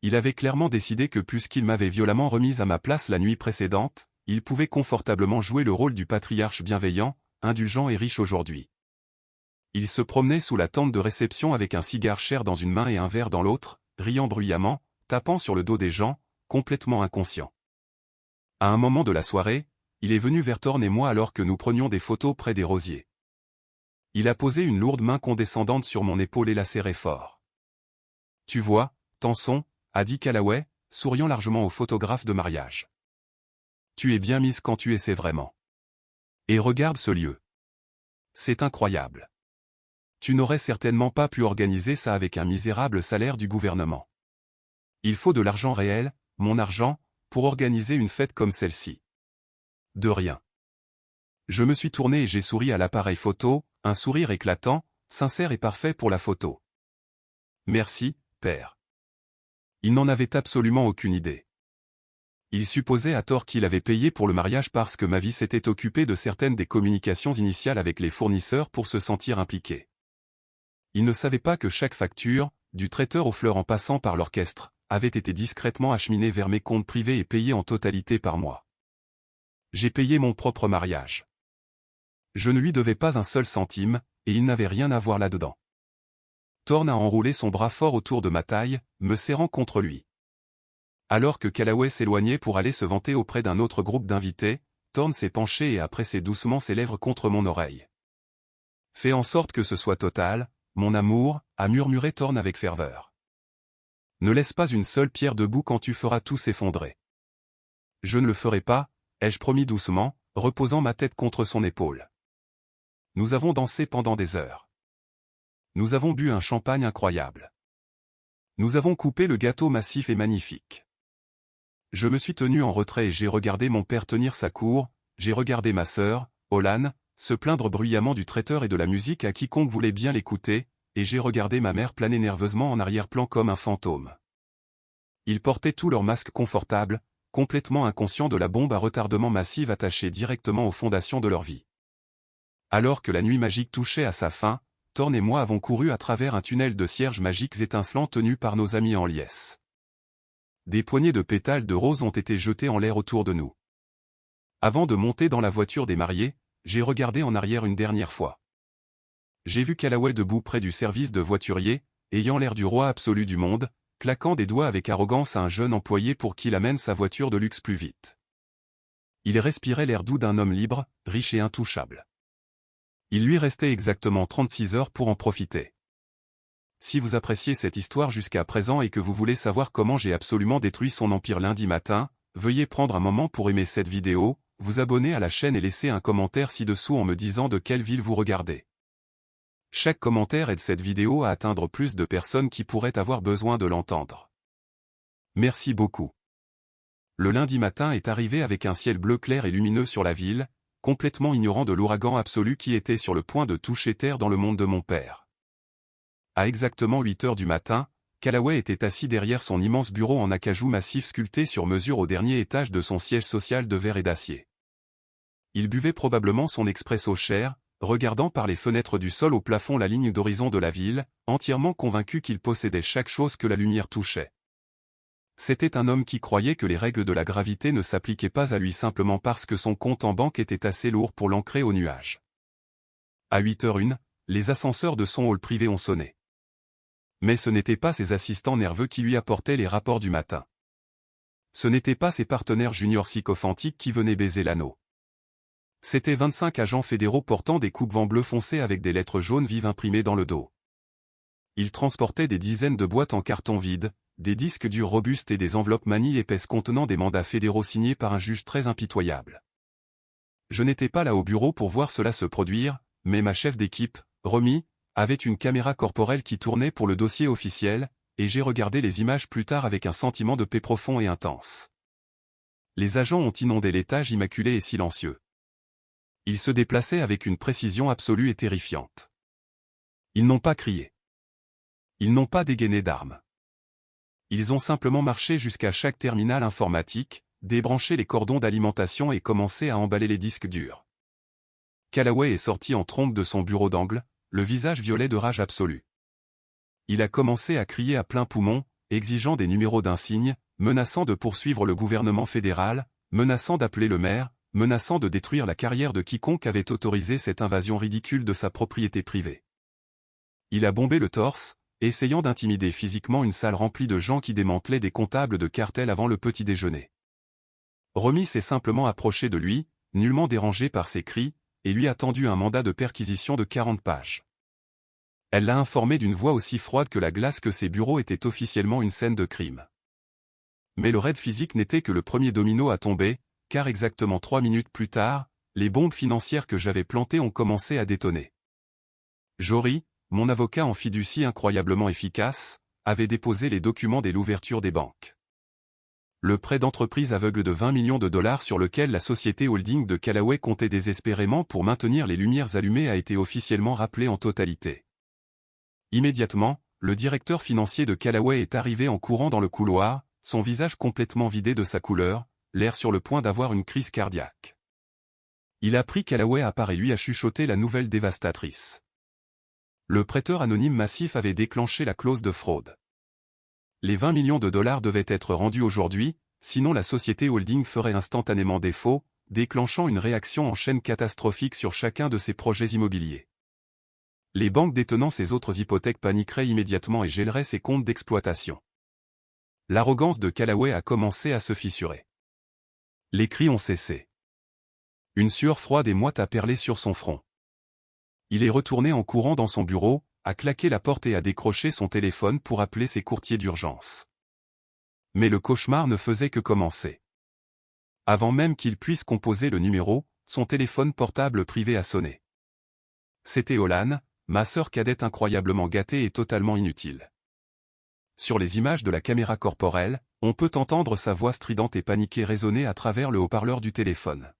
Il avait clairement décidé que puisqu'il m'avait violemment remise à ma place la nuit précédente, il pouvait confortablement jouer le rôle du patriarche bienveillant, indulgent et riche aujourd'hui. Il se promenait sous la tente de réception avec un cigare cher dans une main et un verre dans l'autre, riant bruyamment, tapant sur le dos des gens, complètement inconscient. À un moment de la soirée, il est venu vers Thorne et moi alors que nous prenions des photos près des rosiers. Il a posé une lourde main condescendante sur mon épaule et l'a serré fort. « Tu vois, Tanson » a dit Callaway, souriant largement au photographe de mariage. « Tu es bien mise quand tu essaies vraiment. Et regarde ce lieu. C'est incroyable. Tu n'aurais certainement pas pu organiser ça avec un misérable salaire du gouvernement. Il faut de l'argent réel, mon argent, pour organiser une fête comme celle-ci. » De rien. Je me suis tourné et j'ai souri à l'appareil photo, un sourire éclatant, sincère et parfait pour la photo. Merci, père. Il n'en avait absolument aucune idée. Il supposait à tort qu'il avait payé pour le mariage parce que ma vie s'était occupée de certaines des communications initiales avec les fournisseurs pour se sentir impliqué. Il ne savait pas que chaque facture, du traiteur aux fleurs en passant par l'orchestre, avait été discrètement acheminée vers mes comptes privés et payée en totalité par moi. J'ai payé mon propre mariage. Je ne lui devais pas un seul centime, et il n'avait rien à voir là-dedans. Thorne a enroulé son bras fort autour de ma taille, me serrant contre lui. Alors que Callaway s'éloignait pour aller se vanter auprès d'un autre groupe d'invités, Thorne s'est penché et a pressé doucement ses lèvres contre mon oreille. « Fais en sorte que ce soit total, mon amour » a murmuré Thorne avec ferveur. « Ne laisse pas une seule pierre debout quand tu feras tout s'effondrer. »« Je ne le ferai pas » ai-je promis doucement, reposant ma tête contre son épaule. Nous avons dansé pendant des heures. Nous avons bu un champagne incroyable. Nous avons coupé le gâteau massif et magnifique. Je me suis tenu en retrait et j'ai regardé mon père tenir sa cour, j'ai regardé ma sœur, Olan, se plaindre bruyamment du traiteur et de la musique à quiconque voulait bien l'écouter, et j'ai regardé ma mère planer nerveusement en arrière-plan comme un fantôme. Ils portaient tous leurs masques confortables, complètement inconscients de la bombe à retardement massive attachée directement aux fondations de leur vie. Alors que la nuit magique touchait à sa fin, Thorne et moi avons couru à travers un tunnel de cierges magiques étincelants tenus par nos amis en liesse. Des poignées de pétales de rose ont été jetées en l'air autour de nous. Avant de monter dans la voiture des mariés, j'ai regardé en arrière une dernière fois. J'ai vu Callaway debout près du service de voiturier, ayant l'air du roi absolu du monde, claquant des doigts avec arrogance à un jeune employé pour qu'il amène sa voiture de luxe plus vite. Il respirait l'air doux d'un homme libre, riche et intouchable. Il lui restait exactement 36 heures pour en profiter. Si vous appréciez cette histoire jusqu'à présent et que vous voulez savoir comment j'ai absolument détruit son empire lundi matin, veuillez prendre un moment pour aimer cette vidéo, vous abonner à la chaîne et laisser un commentaire ci-dessous en me disant de quelle ville vous regardez. Chaque commentaire aide cette vidéo à atteindre plus de personnes qui pourraient avoir besoin de l'entendre. Merci beaucoup. Le lundi matin est arrivé avec un ciel bleu clair et lumineux sur la ville, complètement ignorant de l'ouragan absolu qui était sur le point de toucher terre dans le monde de mon père. À exactement 8 heures du matin, Callaway était assis derrière son immense bureau en acajou massif sculpté sur mesure au dernier étage de son siège social de verre et d'acier. Il buvait probablement son expresso cher, regardant par les fenêtres du sol au plafond la ligne d'horizon de la ville, entièrement convaincu qu'il possédait chaque chose que la lumière touchait. C'était un homme qui croyait que les règles de la gravité ne s'appliquaient pas à lui simplement parce que son compte en banque était assez lourd pour l'ancrer au nuage. À 8h01, les ascenseurs de son hall privé ont sonné. Mais ce n'étaient pas ses assistants nerveux qui lui apportaient les rapports du matin. Ce n'étaient pas ses partenaires juniors sycophantiques qui venaient baiser l'anneau. C'étaient 25 agents fédéraux portant des coupes-vents bleu foncé avec des lettres jaunes vives imprimées dans le dos. Ils transportaient des dizaines de boîtes en carton vide, des disques durs robustes et des enveloppes manilles épaisses contenant des mandats fédéraux signés par un juge très impitoyable. Je n'étais pas là au bureau pour voir cela se produire, mais ma chef d'équipe, Romy, avait une caméra corporelle qui tournait pour le dossier officiel, et j'ai regardé les images plus tard avec un sentiment de paix profond et intense. Les agents ont inondé l'étage immaculé et silencieux. Ils se déplaçaient avec une précision absolue et terrifiante. Ils n'ont pas crié. Ils n'ont pas dégainé d'armes. Ils ont simplement marché jusqu'à chaque terminal informatique, débranché les cordons d'alimentation et commencé à emballer les disques durs. Callaway est sorti en trombe de son bureau d'angle, le visage violet de rage absolue. Il a commencé à crier à plein poumon, exigeant des numéros d'insigne, menaçant de poursuivre le gouvernement fédéral, menaçant d'appeler le maire, menaçant de détruire la carrière de quiconque avait autorisé cette invasion ridicule de sa propriété privée. Il a bombé le torse, essayant d'intimider physiquement une salle remplie de gens qui démantelaient des comptables de cartel avant le petit déjeuner. Romy s'est simplement approché de lui, nullement dérangé par ses cris, et lui a tendu un mandat de perquisition de 40 pages. Elle l'a informé d'une voix aussi froide que la glace que ses bureaux étaient officiellement une scène de crime. Mais le raid physique n'était que le premier domino à tomber, car exactement 3 minutes plus tard, les bombes financières que j'avais plantées ont commencé à détonner. Jory, mon avocat en fiducie incroyablement efficace, avait déposé les documents dès l'ouverture des banques. Le prêt d'entreprise aveugle de 20 millions de dollars sur lequel la société holding de Callaway comptait désespérément pour maintenir les lumières allumées a été officiellement rappelé en totalité. Immédiatement, le directeur financier de Callaway est arrivé en courant dans le couloir, son visage complètement vidé de sa couleur, l'air sur le point d'avoir une crise cardiaque. Il a pris Callaway à part et lui a chuchoté la nouvelle dévastatrice. Le prêteur anonyme massif avait déclenché la clause de fraude. Les 20 millions de dollars devaient être rendus aujourd'hui, sinon la société holding ferait instantanément défaut, déclenchant une réaction en chaîne catastrophique sur chacun de ses projets immobiliers. Les banques détenant ces autres hypothèques paniqueraient immédiatement et gèleraient ses comptes d'exploitation. L'arrogance de Callaway a commencé à se fissurer. Les cris ont cessé. Une sueur froide et moite a perlé sur son front. Il est retourné en courant dans son bureau, a claqué la porte et a décroché son téléphone pour appeler ses courtiers d'urgence. Mais le cauchemar ne faisait que commencer. Avant même qu'il puisse composer le numéro, son téléphone portable privé a sonné. C'était Olan, ma sœur cadette incroyablement gâtée et totalement inutile. Sur les images de la caméra corporelle, on peut entendre sa voix stridente et paniquée résonner à travers le haut-parleur du téléphone.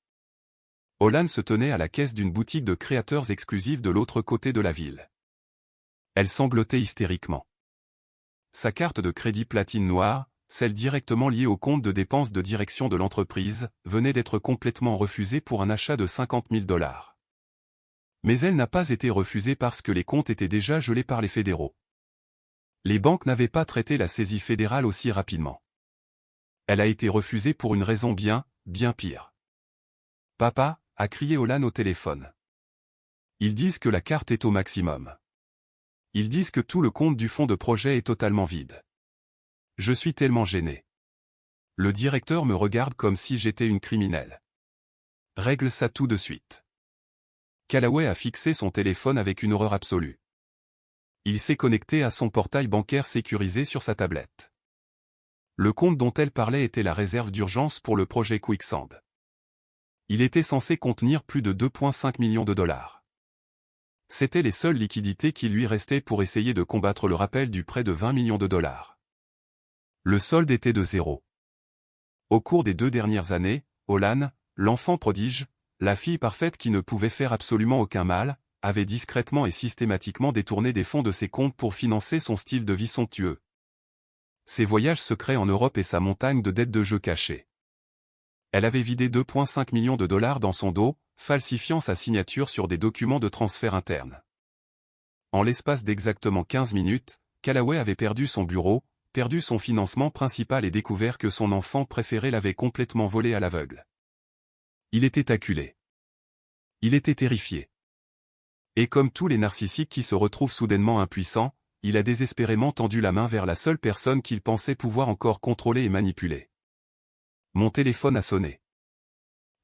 Olan se tenait à la caisse d'une boutique de créateurs exclusifs de l'autre côté de la ville. Elle sanglotait hystériquement. Sa carte de crédit platine noire, celle directement liée au compte de dépenses de direction de l'entreprise, venait d'être complètement refusée pour un achat de 50 000 $. Mais elle n'a pas été refusée parce que les comptes étaient déjà gelés par les fédéraux. Les banques n'avaient pas traité la saisie fédérale aussi rapidement. Elle a été refusée pour une raison bien pire. « Papa » a crié Olan au téléphone. « Ils disent que la carte est au maximum. Ils disent que tout le compte du fonds de projet est totalement vide. Je suis tellement gêné. Le directeur me regarde comme si j'étais une criminelle. Règle ça tout de suite. » Callaway a fixé son téléphone avec une horreur absolue. Il s'est connecté à son portail bancaire sécurisé sur sa tablette. Le compte dont elle parlait était la réserve d'urgence pour le projet Quicksand. Il était censé contenir plus de 2,5 millions de dollars. C'étaient les seules liquidités qui lui restaient pour essayer de combattre le rappel du prêt de 20 millions de dollars. Le solde était de 0. Au cours des 2 dernières années, Olan, l'enfant prodige, la fille parfaite qui ne pouvait faire absolument aucun mal, avait discrètement et systématiquement détourné des fonds de ses comptes pour financer son style de vie somptueux. Ses voyages secrets en Europe et sa montagne de dettes de jeux cachées. Elle avait vidé 2,5 millions de dollars dans son dos, falsifiant sa signature sur des documents de transfert interne. En l'espace d'exactement 15 minutes, Callaway avait perdu son bureau, perdu son financement principal et découvert que son enfant préféré l'avait complètement volé à l'aveugle. Il était acculé. Il était terrifié. Et comme tous les narcissiques qui se retrouvent soudainement impuissants, il a désespérément tendu la main vers la seule personne qu'il pensait pouvoir encore contrôler et manipuler. Mon téléphone a sonné.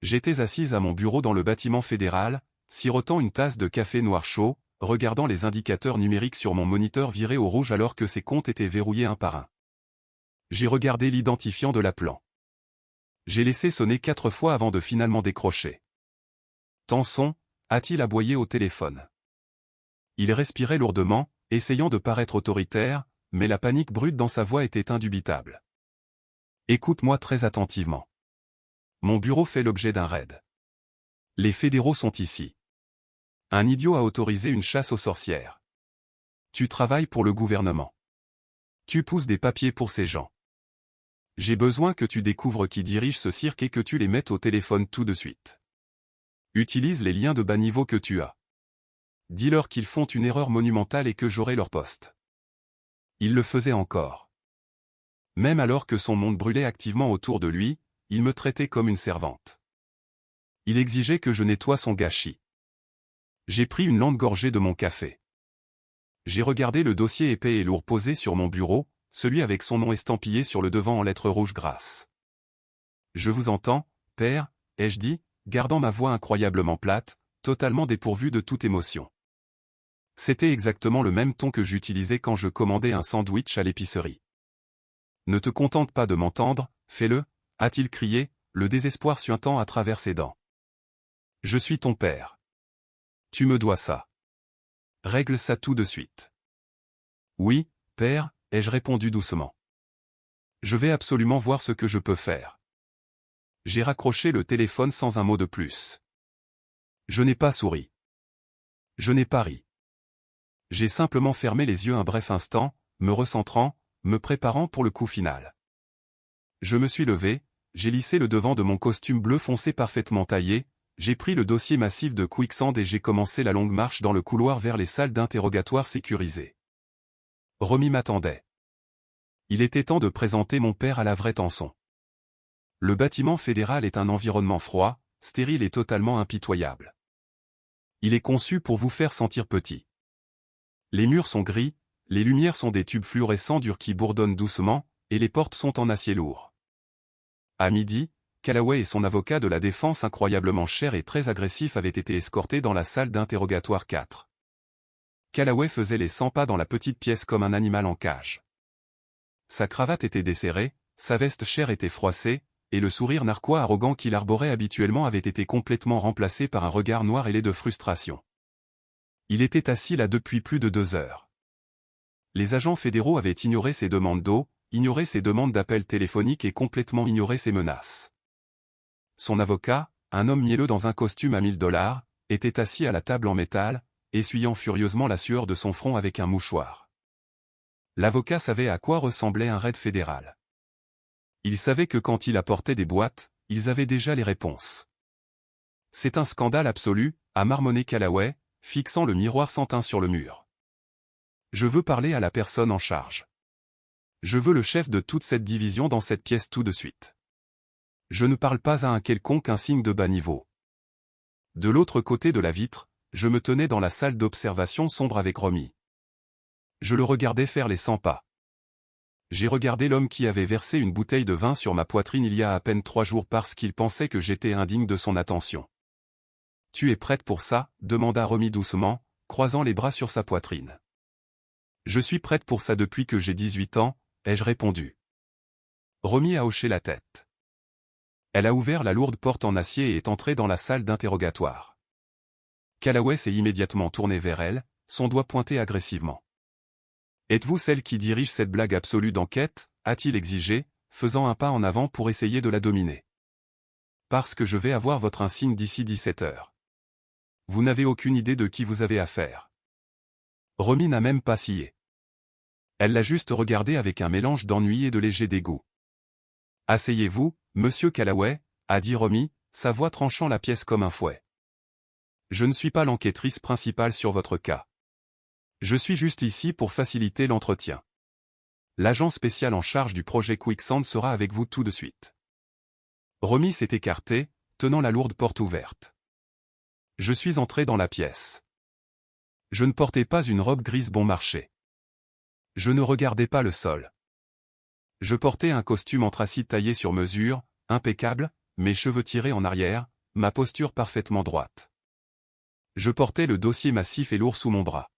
J'étais assise à mon bureau dans le bâtiment fédéral, sirotant une tasse de café noir chaud, regardant les indicateurs numériques sur mon moniteur virer au rouge alors que ses comptes étaient verrouillés un par un. J'ai regardé l'identifiant de l'appelant. J'ai laissé sonner 4 fois avant de finalement décrocher. Tanson, a-t-il aboyé au téléphone. Il respirait lourdement, essayant de paraître autoritaire, mais la panique brute dans sa voix était indubitable. Écoute-moi très attentivement. Mon bureau fait l'objet d'un raid. Les fédéraux sont ici. Un idiot a autorisé une chasse aux sorcières. Tu travailles pour le gouvernement. Tu pousses des papiers pour ces gens. J'ai besoin que tu découvres qui dirige ce cirque et que tu les mettes au téléphone tout de suite. Utilise les liens de bas niveau que tu as. Dis-leur qu'ils font une erreur monumentale et que j'aurai leur poste. Il le faisait encore. Même alors que son monde brûlait activement autour de lui, il me traitait comme une servante. Il exigeait que je nettoie son gâchis. J'ai pris une lente gorgée de mon café. J'ai regardé le dossier épais et lourd posé sur mon bureau, celui avec son nom estampillé sur le devant en lettres rouges grasses. Je vous entends, père, ai-je dit, gardant ma voix incroyablement plate, totalement dépourvue de toute émotion. C'était exactement le même ton que j'utilisais quand je commandais un sandwich à l'épicerie. Ne te contente pas de m'entendre, fais-le, a-t-il crié, le désespoir suintant à travers ses dents. Je suis ton père. Tu me dois ça. Règle ça tout de suite. Oui, père, ai-je répondu doucement. Je vais absolument voir ce que je peux faire. J'ai raccroché le téléphone sans un mot de plus. Je n'ai pas souri. Je n'ai pas ri. J'ai simplement fermé les yeux un bref instant, me recentrant, me préparant pour le coup final. Je me suis levé, j'ai lissé le devant de mon costume bleu foncé parfaitement taillé, j'ai pris le dossier massif de Quicksand et j'ai commencé la longue marche dans le couloir vers les salles d'interrogatoire sécurisées. Romy m'attendait. Il était temps de présenter mon père à la vraie Tenson. Le bâtiment fédéral est un environnement froid, stérile et totalement impitoyable. Il est conçu pour vous faire sentir petit. Les murs sont gris, les lumières sont des tubes fluorescents durs qui bourdonnent doucement, et les portes sont en acier lourd. À midi, Callaway et son avocat de la défense incroyablement cher et très agressif avaient été escortés dans la salle d'interrogatoire 4. Callaway faisait les 100 pas dans la petite pièce comme un animal en cage. Sa cravate était desserrée, sa veste chère était froissée, et le sourire narquois arrogant qu'il arborait habituellement avait été complètement remplacé par un regard noir ailé de frustration. Il était assis là depuis plus de 2 heures. Les agents fédéraux avaient ignoré ses demandes d'eau, ignoré ses demandes d'appel téléphonique et complètement ignoré ses menaces. Son avocat, un homme mielleux dans un costume à $1000, était assis à la table en métal, essuyant furieusement la sueur de son front avec un mouchoir. L'avocat savait à quoi ressemblait un raid fédéral. Il savait que quand il apportait des boîtes, ils avaient déjà les réponses. C'est un scandale absolu, a marmonné Callaway, fixant le miroir sans teint sur le mur. Je veux parler à la personne en charge. Je veux le chef de toute cette division dans cette pièce tout de suite. Je ne parle pas à un quelconque insigne de bas niveau. De l'autre côté de la vitre, je me tenais dans la salle d'observation sombre avec Romy. Je le regardais faire les 100 pas. J'ai regardé l'homme qui avait versé une bouteille de vin sur ma poitrine il y a à peine 3 jours parce qu'il pensait que j'étais indigne de son attention. « Tu es prête pour ça ?» demanda Romy doucement, croisant les bras sur sa poitrine. « Je suis prête pour ça depuis que j'ai 18 ans, ai-je répondu. Romy a hoché la tête. Elle a ouvert la lourde porte en acier et est entrée dans la salle d'interrogatoire. Callaway s'est immédiatement tourné vers elle, son doigt pointé agressivement. « Êtes-vous celle qui dirige cette blague absolue d'enquête ?» a-t-il exigé, faisant un pas en avant pour essayer de la dominer. « Parce que je vais avoir votre insigne d'ici 17 heures. Vous n'avez aucune idée de qui vous avez affaire. » Romy n'a même pas scié. Elle l'a juste regardé avec un mélange d'ennui et de léger dégoût. « Asseyez-vous, monsieur Callaway, » a dit Romy, sa voix tranchant la pièce comme un fouet. « Je ne suis pas l'enquêtrice principale sur votre cas. Je suis juste ici pour faciliter l'entretien. L'agent spécial en charge du projet Quicksand sera avec vous tout de suite. » Romy s'est écartée, tenant la lourde porte ouverte. Je suis entré dans la pièce. Je ne portais pas une robe grise bon marché. Je ne regardais pas le sol. Je portais un costume anthracite taillé sur mesure, impeccable, mes cheveux tirés en arrière, ma posture parfaitement droite. Je portais le dossier massif et lourd sous mon bras.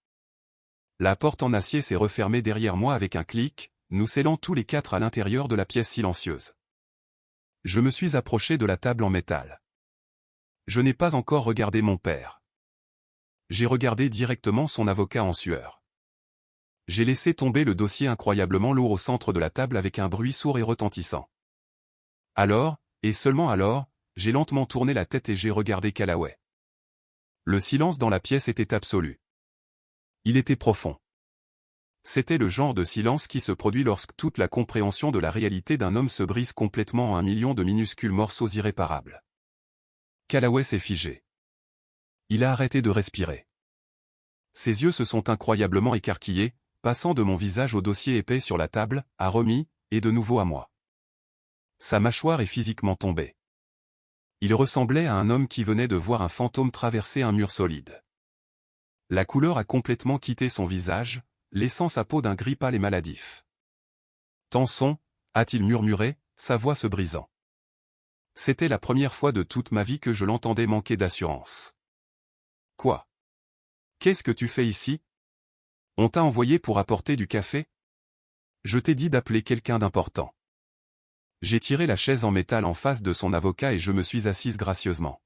La porte en acier s'est refermée derrière moi avec un clic, nous scellant tous les 4 à l'intérieur de la pièce silencieuse. Je me suis approché de la table en métal. Je n'ai pas encore regardé mon père. J'ai regardé directement son avocat en sueur. J'ai laissé tomber le dossier incroyablement lourd au centre de la table avec un bruit sourd et retentissant. Alors, et seulement alors, j'ai lentement tourné la tête et j'ai regardé Callaway. Le silence dans la pièce était absolu. Il était profond. C'était le genre de silence qui se produit lorsque toute la compréhension de la réalité d'un homme se brise complètement en 1 million de minuscules morceaux irréparables. Callaway s'est figé. Il a arrêté de respirer. Ses yeux se sont incroyablement écarquillés, passant de mon visage au dossier épais sur la table, à Romy, et de nouveau à moi. Sa mâchoire est physiquement tombée. Il ressemblait à un homme qui venait de voir un fantôme traverser un mur solide. La couleur a complètement quitté son visage, laissant sa peau d'un gris pâle et maladif. « Tanson » a-t-il murmuré, sa voix se brisant. C'était la première fois de toute ma vie que je l'entendais manquer d'assurance. « Quoi? Qu'est-ce que tu fais ici? On t'a envoyé pour apporter du café? Je t'ai dit d'appeler quelqu'un d'important. » J'ai tiré la chaise en métal en face de son avocat et je me suis assise gracieusement.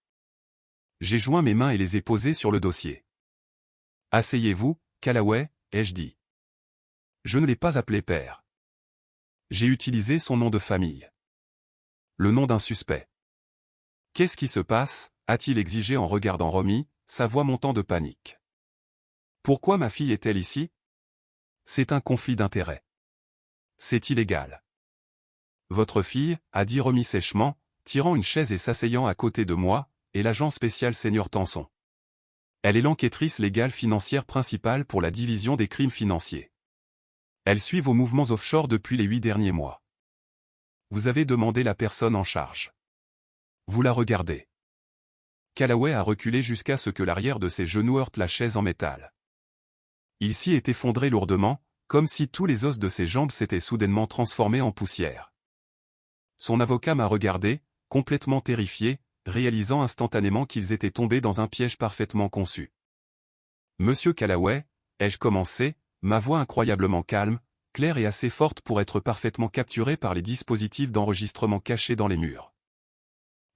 J'ai joint mes mains et les ai posées sur le dossier. « Asseyez-vous, Callaway, » ai-je dit. Je ne l'ai pas appelé père. J'ai utilisé son nom de famille. Le nom d'un suspect. « Qu'est-ce qui se passe » a-t-il exigé en regardant Romy, sa voix montant de panique. « Pourquoi ma fille est-elle ici? C'est un conflit d'intérêts. C'est illégal. » Votre fille, a dit Romy sèchement, tirant une chaise et s'asseyant à côté de moi, est l'agent spécial Senior Tanson. Elle est l'enquêtrice légale financière principale pour la division des crimes financiers. Elle suit vos mouvements offshore depuis les 8 derniers mois. Vous avez demandé la personne en charge. Vous la regardez. Callaway a reculé jusqu'à ce que l'arrière de ses genoux heurte la chaise en métal. Il s'y est effondré lourdement, comme si tous les os de ses jambes s'étaient soudainement transformés en poussière. Son avocat m'a regardé, complètement terrifié, réalisant instantanément qu'ils étaient tombés dans un piège parfaitement conçu. « Monsieur Callaway, ai-je commencé, ma voix incroyablement calme, claire et assez forte pour être parfaitement capturée par les dispositifs d'enregistrement cachés dans les murs.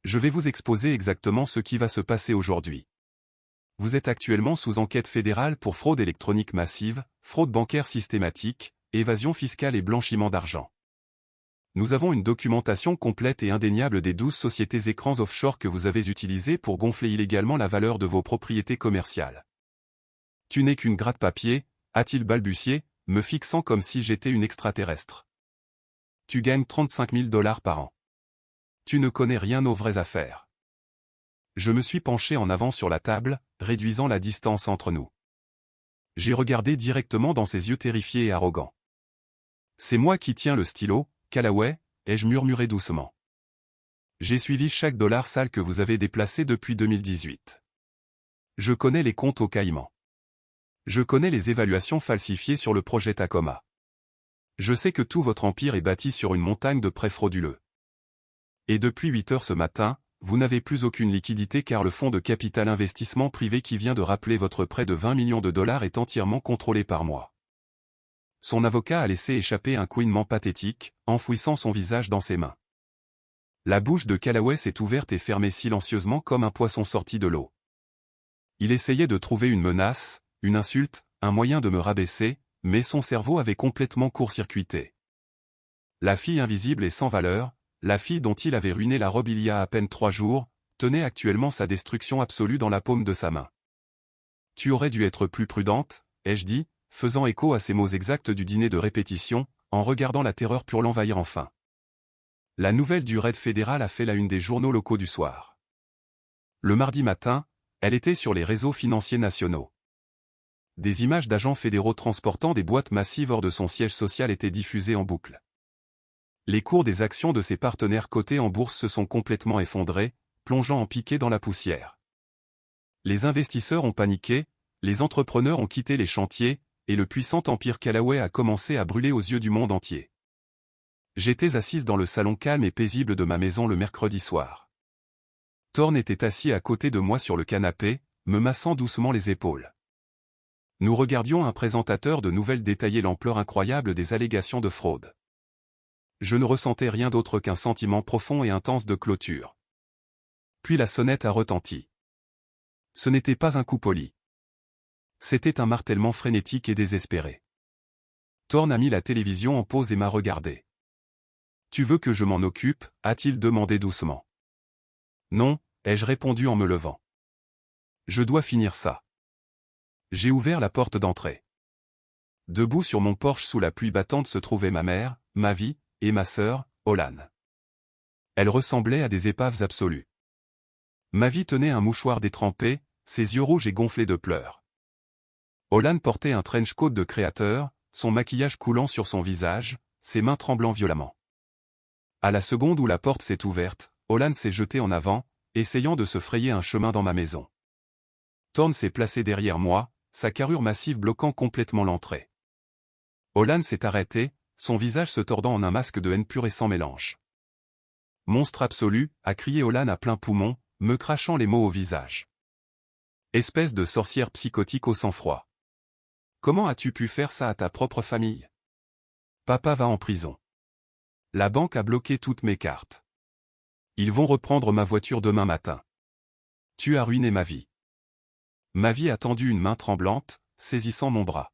Je vais vous exposer exactement ce qui va se passer aujourd'hui. Vous êtes actuellement sous enquête fédérale pour fraude électronique massive, fraude bancaire systématique, évasion fiscale et blanchiment d'argent. Nous avons une documentation complète et indéniable des 12 sociétés écrans offshore que vous avez utilisées pour gonfler illégalement la valeur de vos propriétés commerciales. Tu n'es qu'une gratte-papier, a-t-il balbutié, me fixant comme si j'étais une extraterrestre. Tu gagnes 35 000 $ par an. Tu ne connais rien aux vraies affaires. Je me suis penché en avant sur la table, réduisant la distance entre nous. J'ai regardé directement dans ses yeux terrifiés et arrogants. C'est moi qui tiens le stylo, Callaway, ai-je murmuré doucement. J'ai suivi chaque dollar sale que vous avez déplacé depuis 2018. Je connais les comptes aux Caïmans. Je connais les évaluations falsifiées sur le projet Tacoma. Je sais que tout votre empire est bâti sur une montagne de prêts frauduleux. Et depuis 8 heures ce matin, vous n'avez plus aucune liquidité car le fonds de capital investissement privé qui vient de rappeler votre prêt de 20 millions de $ est entièrement contrôlé par moi. Son avocat a laissé échapper un couinement pathétique, enfouissant son visage dans ses mains. La bouche de Callaway s'est ouverte et fermée silencieusement comme un poisson sorti de l'eau. Il essayait de trouver une menace, une insulte, un moyen de me rabaisser, mais son cerveau avait complètement court-circuité. La fille invisible et sans valeur, la fille dont il avait ruiné la robe il y a à peine 3 jours, tenait actuellement sa destruction absolue dans la paume de sa main. « Tu aurais dû être plus prudente, » ai-je dit, faisant écho à ces mots exacts du dîner de répétition, en regardant la terreur pure l'envahir enfin. La nouvelle du raid fédéral a fait la une des journaux locaux du soir. Le mardi matin, elle était sur les réseaux financiers nationaux. Des images d'agents fédéraux transportant des boîtes massives hors de son siège social étaient diffusées en boucle. Les cours des actions de ses partenaires cotés en bourse se sont complètement effondrés, plongeant en piqué dans la poussière. Les investisseurs ont paniqué, les entrepreneurs ont quitté les chantiers, et le puissant empire Callaway a commencé à brûler aux yeux du monde entier. J'étais assise dans le salon calme et paisible de ma maison le mercredi soir. Thorne était assis à côté de moi sur le canapé, me massant doucement les épaules. Nous regardions un présentateur de nouvelles détailler l'ampleur incroyable des allégations de fraude. Je ne ressentais rien d'autre qu'un sentiment profond et intense de clôture. Puis la sonnette a retenti. Ce n'était pas un coup poli. C'était un martèlement frénétique et désespéré. Thorne a mis la télévision en pause et m'a regardé. « Tu veux que je m'en occupe » a-t-il demandé doucement. « Non » ai-je répondu en me levant. « Je dois finir ça. » J'ai ouvert la porte d'entrée. Debout sur mon porche sous la pluie battante se trouvaient ma mère, Mavi, et ma sœur, Olan. Elles ressemblaient à des épaves absolues. Mavi tenait un mouchoir détrempé, ses yeux rouges et gonflés de pleurs. Olan portait un trench coat de créateur, son maquillage coulant sur son visage, ses mains tremblant violemment. À la seconde où la porte s'est ouverte, Olan s'est jeté en avant, essayant de se frayer un chemin dans ma maison. Thorn s'est placé derrière moi, sa carrure massive bloquant complètement l'entrée. Olan s'est arrêté, son visage se tordant en un masque de haine pure et sans mélange. « Monstre absolu !» a crié Olan à plein poumon, me crachant les mots au visage. « Espèce de sorcière psychotique au sang-froid. Comment as-tu pu faire ça à ta propre famille? Papa va en prison. La banque a bloqué toutes mes cartes. Ils vont reprendre ma voiture demain matin. Tu as ruiné ma vie. » Mavi a tendu une main tremblante, saisissant mon bras.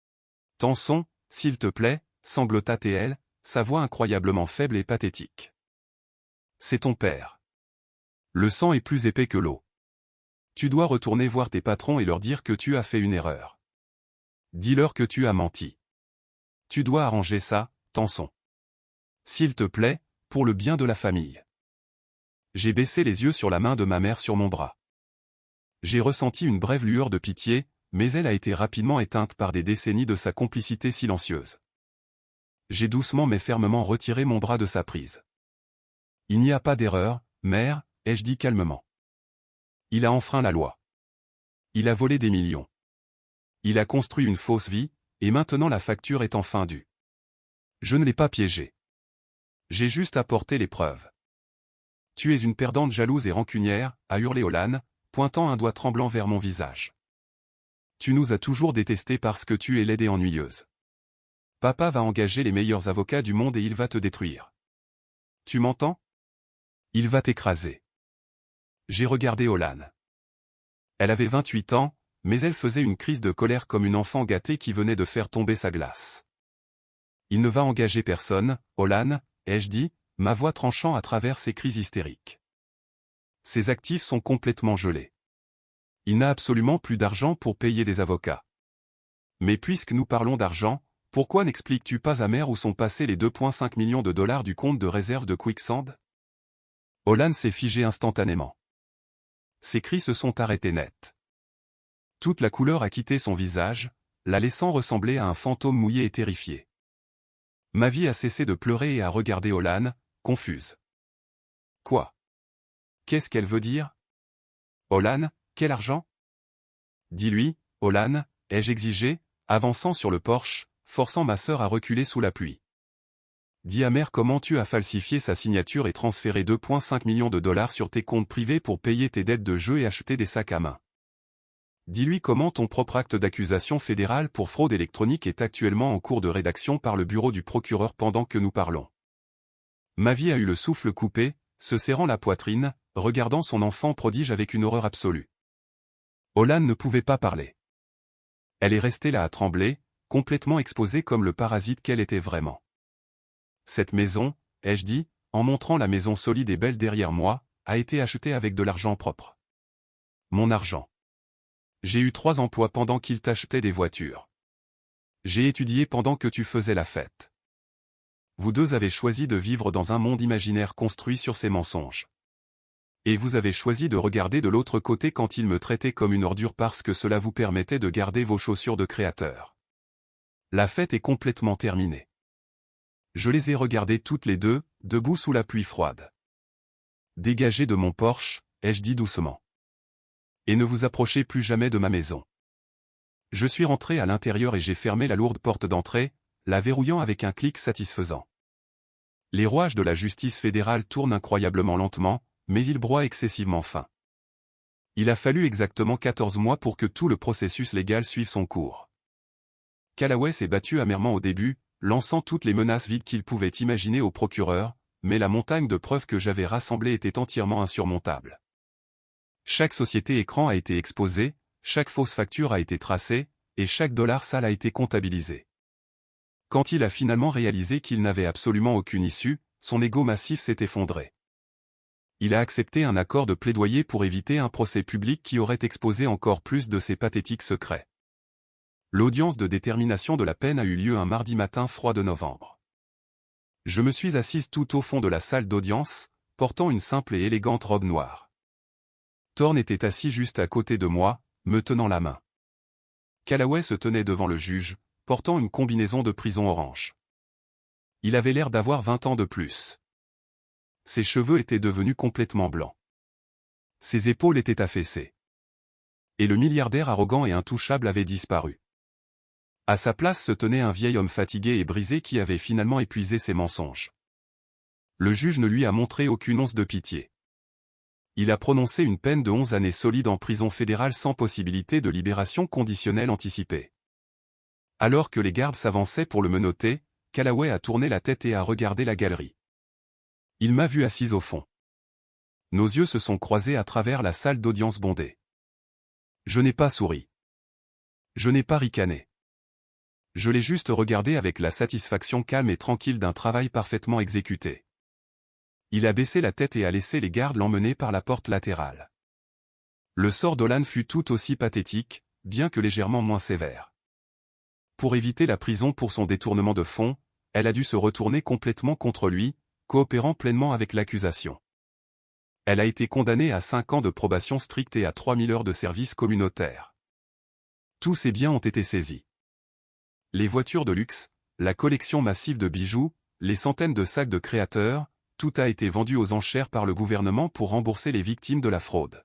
« Tanson, s'il te plaît » sanglota-t-elle, sa voix incroyablement faible et pathétique. « C'est ton père. Le sang est plus épais que l'eau. Tu dois retourner voir tes patrons et leur dire que tu as fait une erreur. Dis-leur que tu as menti. Tu dois arranger ça, Tanson. S'il te plaît, pour le bien de la famille. » J'ai baissé les yeux sur la main de ma mère sur mon bras. J'ai ressenti une brève lueur de pitié, mais elle a été rapidement éteinte par des décennies de sa complicité silencieuse. J'ai doucement mais fermement retiré mon bras de sa prise. « Il n'y a pas d'erreur, mère, » ai-je dit calmement. « Il a enfreint la loi. Il a volé des millions. Il a construit une fausse vie, et maintenant la facture est enfin due. Je ne l'ai pas piégé. J'ai juste apporté les preuves. »« Tu es une perdante jalouse et rancunière, » a hurlé Olan, pointant un doigt tremblant vers mon visage. « Tu nous as toujours détestés parce que tu es laide et ennuyeuse. Papa va engager les meilleurs avocats du monde et il va te détruire. Tu m'entends? Il va t'écraser. » J'ai regardé Olan. Elle avait 28 ans, mais elle faisait une crise de colère comme une enfant gâtée qui venait de faire tomber sa glace. « Il ne va engager personne, Olan, » ai-je dit, ma voix tranchant à travers ses cris hystériques. Ses actifs sont complètement gelés. Il n'a absolument plus d'argent pour payer des avocats. Mais puisque nous parlons d'argent, pourquoi n'expliques-tu pas à mère où sont passés les 2,5 millions de dollars du compte de réserve de Quicksand? Olan s'est figé instantanément. Ses cris se sont arrêtés net. Toute la couleur a quitté son visage, la laissant ressembler à un fantôme mouillé et terrifié. Mavi a cessé de pleurer et a regardé Olan, confuse. Quoi? Qu'est-ce qu'elle veut dire? Olan, quel argent? Dis-lui, Olan, ai-je exigé, avançant sur le porche, forçant ma sœur à reculer sous la pluie. Dis à mère comment tu as falsifié sa signature et transféré 2,5 millions de dollars sur tes comptes privés pour payer tes dettes de jeu et acheter des sacs à main. Dis-lui comment ton propre acte d'accusation fédérale pour fraude électronique est actuellement en cours de rédaction par le bureau du procureur pendant que nous parlons. Mavi a eu le souffle coupé, se serrant la poitrine, regardant son enfant prodige avec une horreur absolue. Olan ne pouvait pas parler. Elle est restée là à trembler, complètement exposée comme le parasite qu'elle était vraiment. Cette maison, ai-je dit, en montrant la maison solide et belle derrière moi, a été achetée avec de l'argent propre. Mon argent. J'ai eu 3 emplois pendant qu'il t'achetait des voitures. J'ai étudié pendant que tu faisais la fête. Vous deux avez choisi de vivre dans un monde imaginaire construit sur ces mensonges. Et vous avez choisi de regarder de l'autre côté quand il me traitait comme une ordure parce que cela vous permettait de garder vos chaussures de créateur. La fête est complètement terminée. Je les ai regardées toutes les deux, debout sous la pluie froide. Dégagez de mon porche, ai-je dit doucement. Et ne vous approchez plus jamais de ma maison. Je suis rentré à l'intérieur et j'ai fermé la lourde porte d'entrée, la verrouillant avec un clic satisfaisant. Les rouages de la justice fédérale tournent incroyablement lentement, mais ils broient excessivement fin. Il a fallu exactement 14 mois pour que tout le processus légal suive son cours. Callaway s'est battu amèrement au début, lançant toutes les menaces vides qu'il pouvait imaginer au procureur, mais la montagne de preuves que j'avais rassemblées était entièrement insurmontable. Chaque société écran a été exposée, chaque fausse facture a été tracée, et chaque dollar sale a été comptabilisé. Quand il a finalement réalisé qu'il n'avait absolument aucune issue, son ego massif s'est effondré. Il a accepté un accord de plaidoyer pour éviter un procès public qui aurait exposé encore plus de ses pathétiques secrets. L'audience de détermination de la peine a eu lieu un mardi matin froid de novembre. Je me suis assise tout au fond de la salle d'audience, portant une simple et élégante robe noire. Thorne était assis juste à côté de moi, me tenant la main. Callaway se tenait devant le juge, portant une combinaison de prison orange. Il avait l'air d'avoir 20 ans de plus. Ses cheveux étaient devenus complètement blancs. Ses épaules étaient affaissées. Et le milliardaire arrogant et intouchable avait disparu. À sa place se tenait un vieil homme fatigué et brisé qui avait finalement épuisé ses mensonges. Le juge ne lui a montré aucune once de pitié. Il a prononcé une peine de 11 années solides en prison fédérale sans possibilité de libération conditionnelle anticipée. Alors que les gardes s'avançaient pour le menotter, Callaway a tourné la tête et a regardé la galerie. Il m'a vu assise au fond. Nos yeux se sont croisés à travers la salle d'audience bondée. Je n'ai pas souri. Je n'ai pas ricané. Je l'ai juste regardé avec la satisfaction calme et tranquille d'un travail parfaitement exécuté. Il a baissé la tête et a laissé les gardes l'emmener par la porte latérale. Le sort d'Olan fut tout aussi pathétique, bien que légèrement moins sévère. Pour éviter la prison pour son détournement de fonds, elle a dû se retourner complètement contre lui, coopérant pleinement avec l'accusation. Elle a été condamnée à 5 ans de probation stricte et à 3000 heures de service communautaire. Tous ses biens ont été saisis. Les voitures de luxe, la collection massive de bijoux, les centaines de sacs de créateurs, tout a été vendu aux enchères par le gouvernement pour rembourser les victimes de la fraude.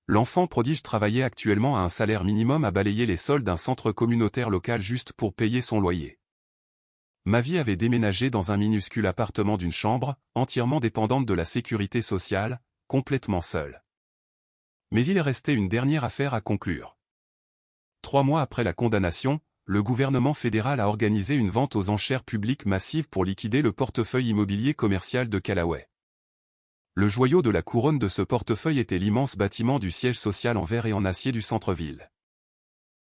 L'enfant prodige travaillait actuellement à un salaire minimum à balayer les sols d'un centre communautaire local juste pour payer son loyer. Ma vie avait déménagé dans un minuscule appartement d'une chambre, entièrement dépendante de la sécurité sociale, complètement seule. Mais il restait une dernière affaire à conclure. 3 mois après la condamnation, le gouvernement fédéral a organisé une vente aux enchères publiques massive pour liquider le portefeuille immobilier commercial de Callaway. Le joyau de la couronne de ce portefeuille était l'immense bâtiment du siège social en verre et en acier du centre-ville.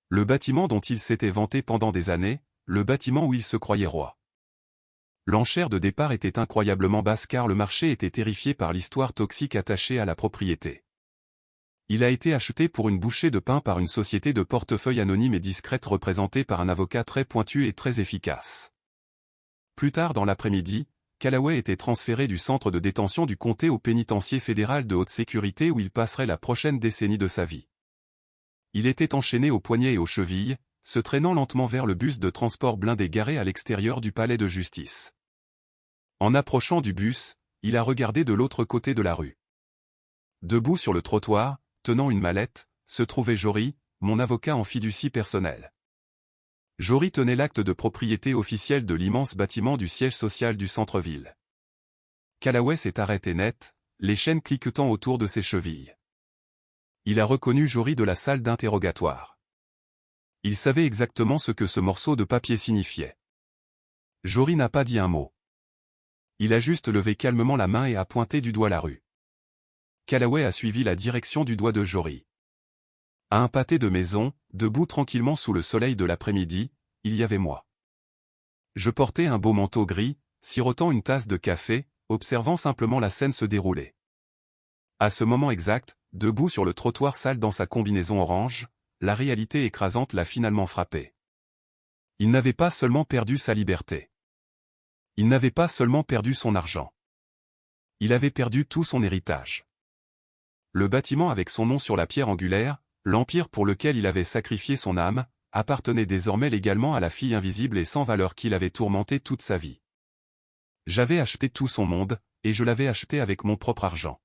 Le bâtiment dont il s'était vanté pendant des années, le bâtiment où il se croyait roi. L'enchère de départ était incroyablement basse car le marché était terrifié par l'histoire toxique attachée à la propriété. Il a été acheté pour une bouchée de pain par une société de portefeuille anonyme et discrète représentée par un avocat très pointu et très efficace. Plus tard dans l'après-midi, Callaway était transféré du centre de détention du comté au pénitencier fédéral de haute sécurité où il passerait la prochaine décennie de sa vie. Il était enchaîné aux poignets et aux chevilles, se traînant lentement vers le bus de transport blindé garé à l'extérieur du palais de justice. En approchant du bus, il a regardé de l'autre côté de la rue. Debout sur le trottoir, tenant une mallette, se trouvait Jory, mon avocat en fiducie personnelle. Jory tenait l'acte de propriété officielle de l'immense bâtiment du siège social du centre-ville. Callaway s'est arrêté net, les chaînes cliquetant autour de ses chevilles. Il a reconnu Jory de la salle d'interrogatoire. Il savait exactement ce que ce morceau de papier signifiait. Jory n'a pas dit un mot. Il a juste levé calmement la main et a pointé du doigt la rue. Callaway a suivi la direction du doigt de Jory. À un pâté de maison, debout tranquillement sous le soleil de l'après-midi, il y avait moi. Je portais un beau manteau gris, sirotant une tasse de café, observant simplement la scène se dérouler. À ce moment exact, debout sur le trottoir sale dans sa combinaison orange, la réalité écrasante l'a finalement frappé. Il n'avait pas seulement perdu sa liberté. Il n'avait pas seulement perdu son argent. Il avait perdu tout son héritage. Le bâtiment avec son nom sur la pierre angulaire, l'empire pour lequel il avait sacrifié son âme, appartenait désormais légalement à la fille invisible et sans valeur qu'il avait tourmentée toute sa vie. J'avais acheté tout son monde, et je l'avais acheté avec mon propre argent.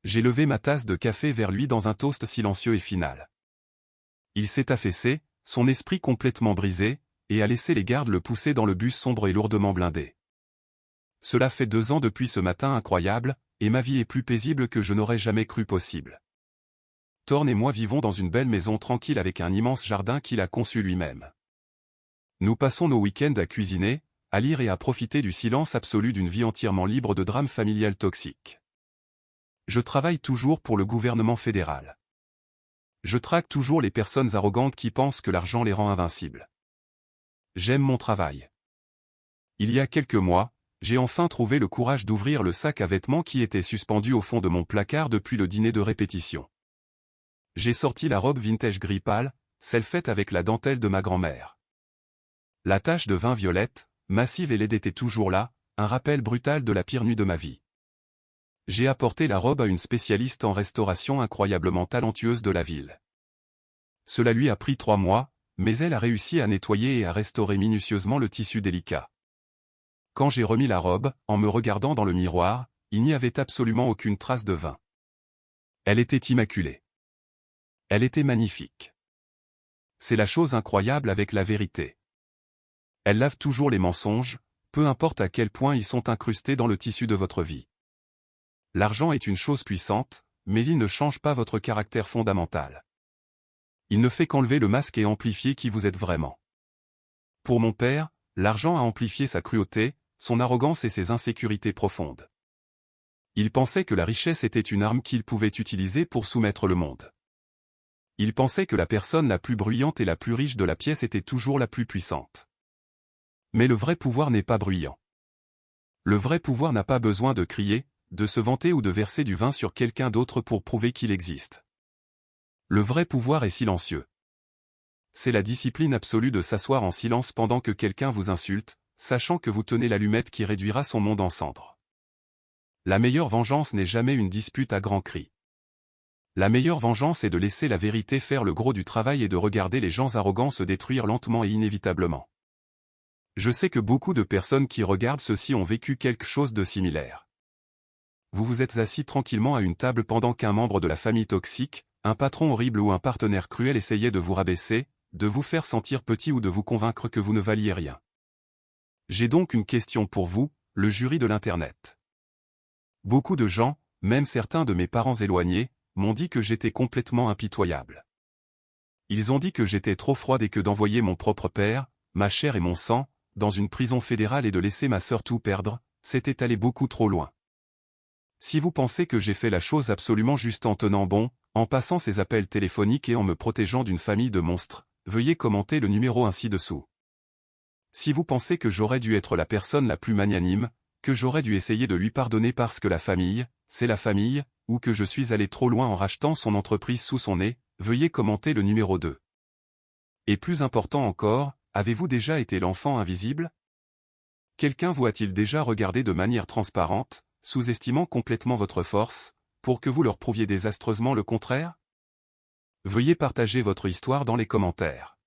J'ai levé ma tasse de café vers lui dans un toast silencieux et final. Il s'est affaissé, son esprit complètement brisé, et a laissé les gardes le pousser dans le bus sombre et lourdement blindé. Cela fait 2 ans depuis ce matin incroyable, et ma vie est plus paisible que je n'aurais jamais cru possible. Thorne et moi vivons dans une belle maison tranquille avec un immense jardin qu'il a conçu lui-même. Nous passons nos week-ends à cuisiner, à lire et à profiter du silence absolu d'une vie entièrement libre de drames familiales toxiques. Je travaille toujours pour le gouvernement fédéral. Je traque toujours les personnes arrogantes qui pensent que l'argent les rend invincibles. J'aime mon travail. Il y a quelques mois, j'ai enfin trouvé le courage d'ouvrir le sac à vêtements qui était suspendu au fond de mon placard depuis le dîner de répétition. J'ai sorti la robe vintage gris pâle, celle faite avec la dentelle de ma grand-mère. La tache de vin violette, massive et laide était toujours là, un rappel brutal de la pire nuit de ma vie. J'ai apporté la robe à une spécialiste en restauration incroyablement talentueuse de la ville. Cela lui a pris 3 mois, mais elle a réussi à nettoyer et à restaurer minutieusement le tissu délicat. Quand j'ai remis la robe, en me regardant dans le miroir, il n'y avait absolument aucune trace de vin. Elle était immaculée. Elle était magnifique. C'est la chose incroyable avec la vérité. Elle lave toujours les mensonges, peu importe à quel point ils sont incrustés dans le tissu de votre vie. L'argent est une chose puissante, mais il ne change pas votre caractère fondamental. Il ne fait qu'enlever le masque et amplifier qui vous êtes vraiment. Pour mon père, l'argent a amplifié sa cruauté, son arrogance et ses insécurités profondes. Il pensait que la richesse était une arme qu'il pouvait utiliser pour soumettre le monde. Il pensait que la personne la plus bruyante et la plus riche de la pièce était toujours la plus puissante. Mais le vrai pouvoir n'est pas bruyant. Le vrai pouvoir n'a pas besoin de crier, de se vanter ou de verser du vin sur quelqu'un d'autre pour prouver qu'il existe. Le vrai pouvoir est silencieux. C'est la discipline absolue de s'asseoir en silence pendant que quelqu'un vous insulte, sachant que vous tenez l'allumette qui réduira son monde en cendres. La meilleure vengeance n'est jamais une dispute à grands cris. La meilleure vengeance est de laisser la vérité faire le gros du travail et de regarder les gens arrogants se détruire lentement et inévitablement. Je sais que beaucoup de personnes qui regardent ceci ont vécu quelque chose de similaire. Vous vous êtes assis tranquillement à une table pendant qu'un membre de la famille toxique, un patron horrible ou un partenaire cruel essayait de vous rabaisser, de vous faire sentir petit ou de vous convaincre que vous ne valiez rien. J'ai donc une question pour vous, le jury de l'Internet. Beaucoup de gens, même certains de mes parents éloignés, m'ont dit que j'étais complètement impitoyable. Ils ont dit que j'étais trop froide et que d'envoyer mon propre père, ma chair et mon sang, dans une prison fédérale et de laisser ma sœur tout perdre, c'était aller beaucoup trop loin. Si vous pensez que j'ai fait la chose absolument juste en tenant bon, en passant ces appels téléphoniques et en me protégeant d'une famille de monstres, veuillez commenter le numéro ainsi dessous. Si vous pensez que j'aurais dû être la personne la plus magnanime, que j'aurais dû essayer de lui pardonner parce que la famille, c'est la famille, ou que je suis allé trop loin en rachetant son entreprise sous son nez, veuillez commenter le numéro 2. Et plus important encore, avez-vous déjà été l'enfant invisible? Quelqu'un vous a-t-il déjà regardé de manière transparente, sous-estimant complètement votre force, pour que vous leur prouviez désastreusement le contraire? Veuillez partager votre histoire dans les commentaires.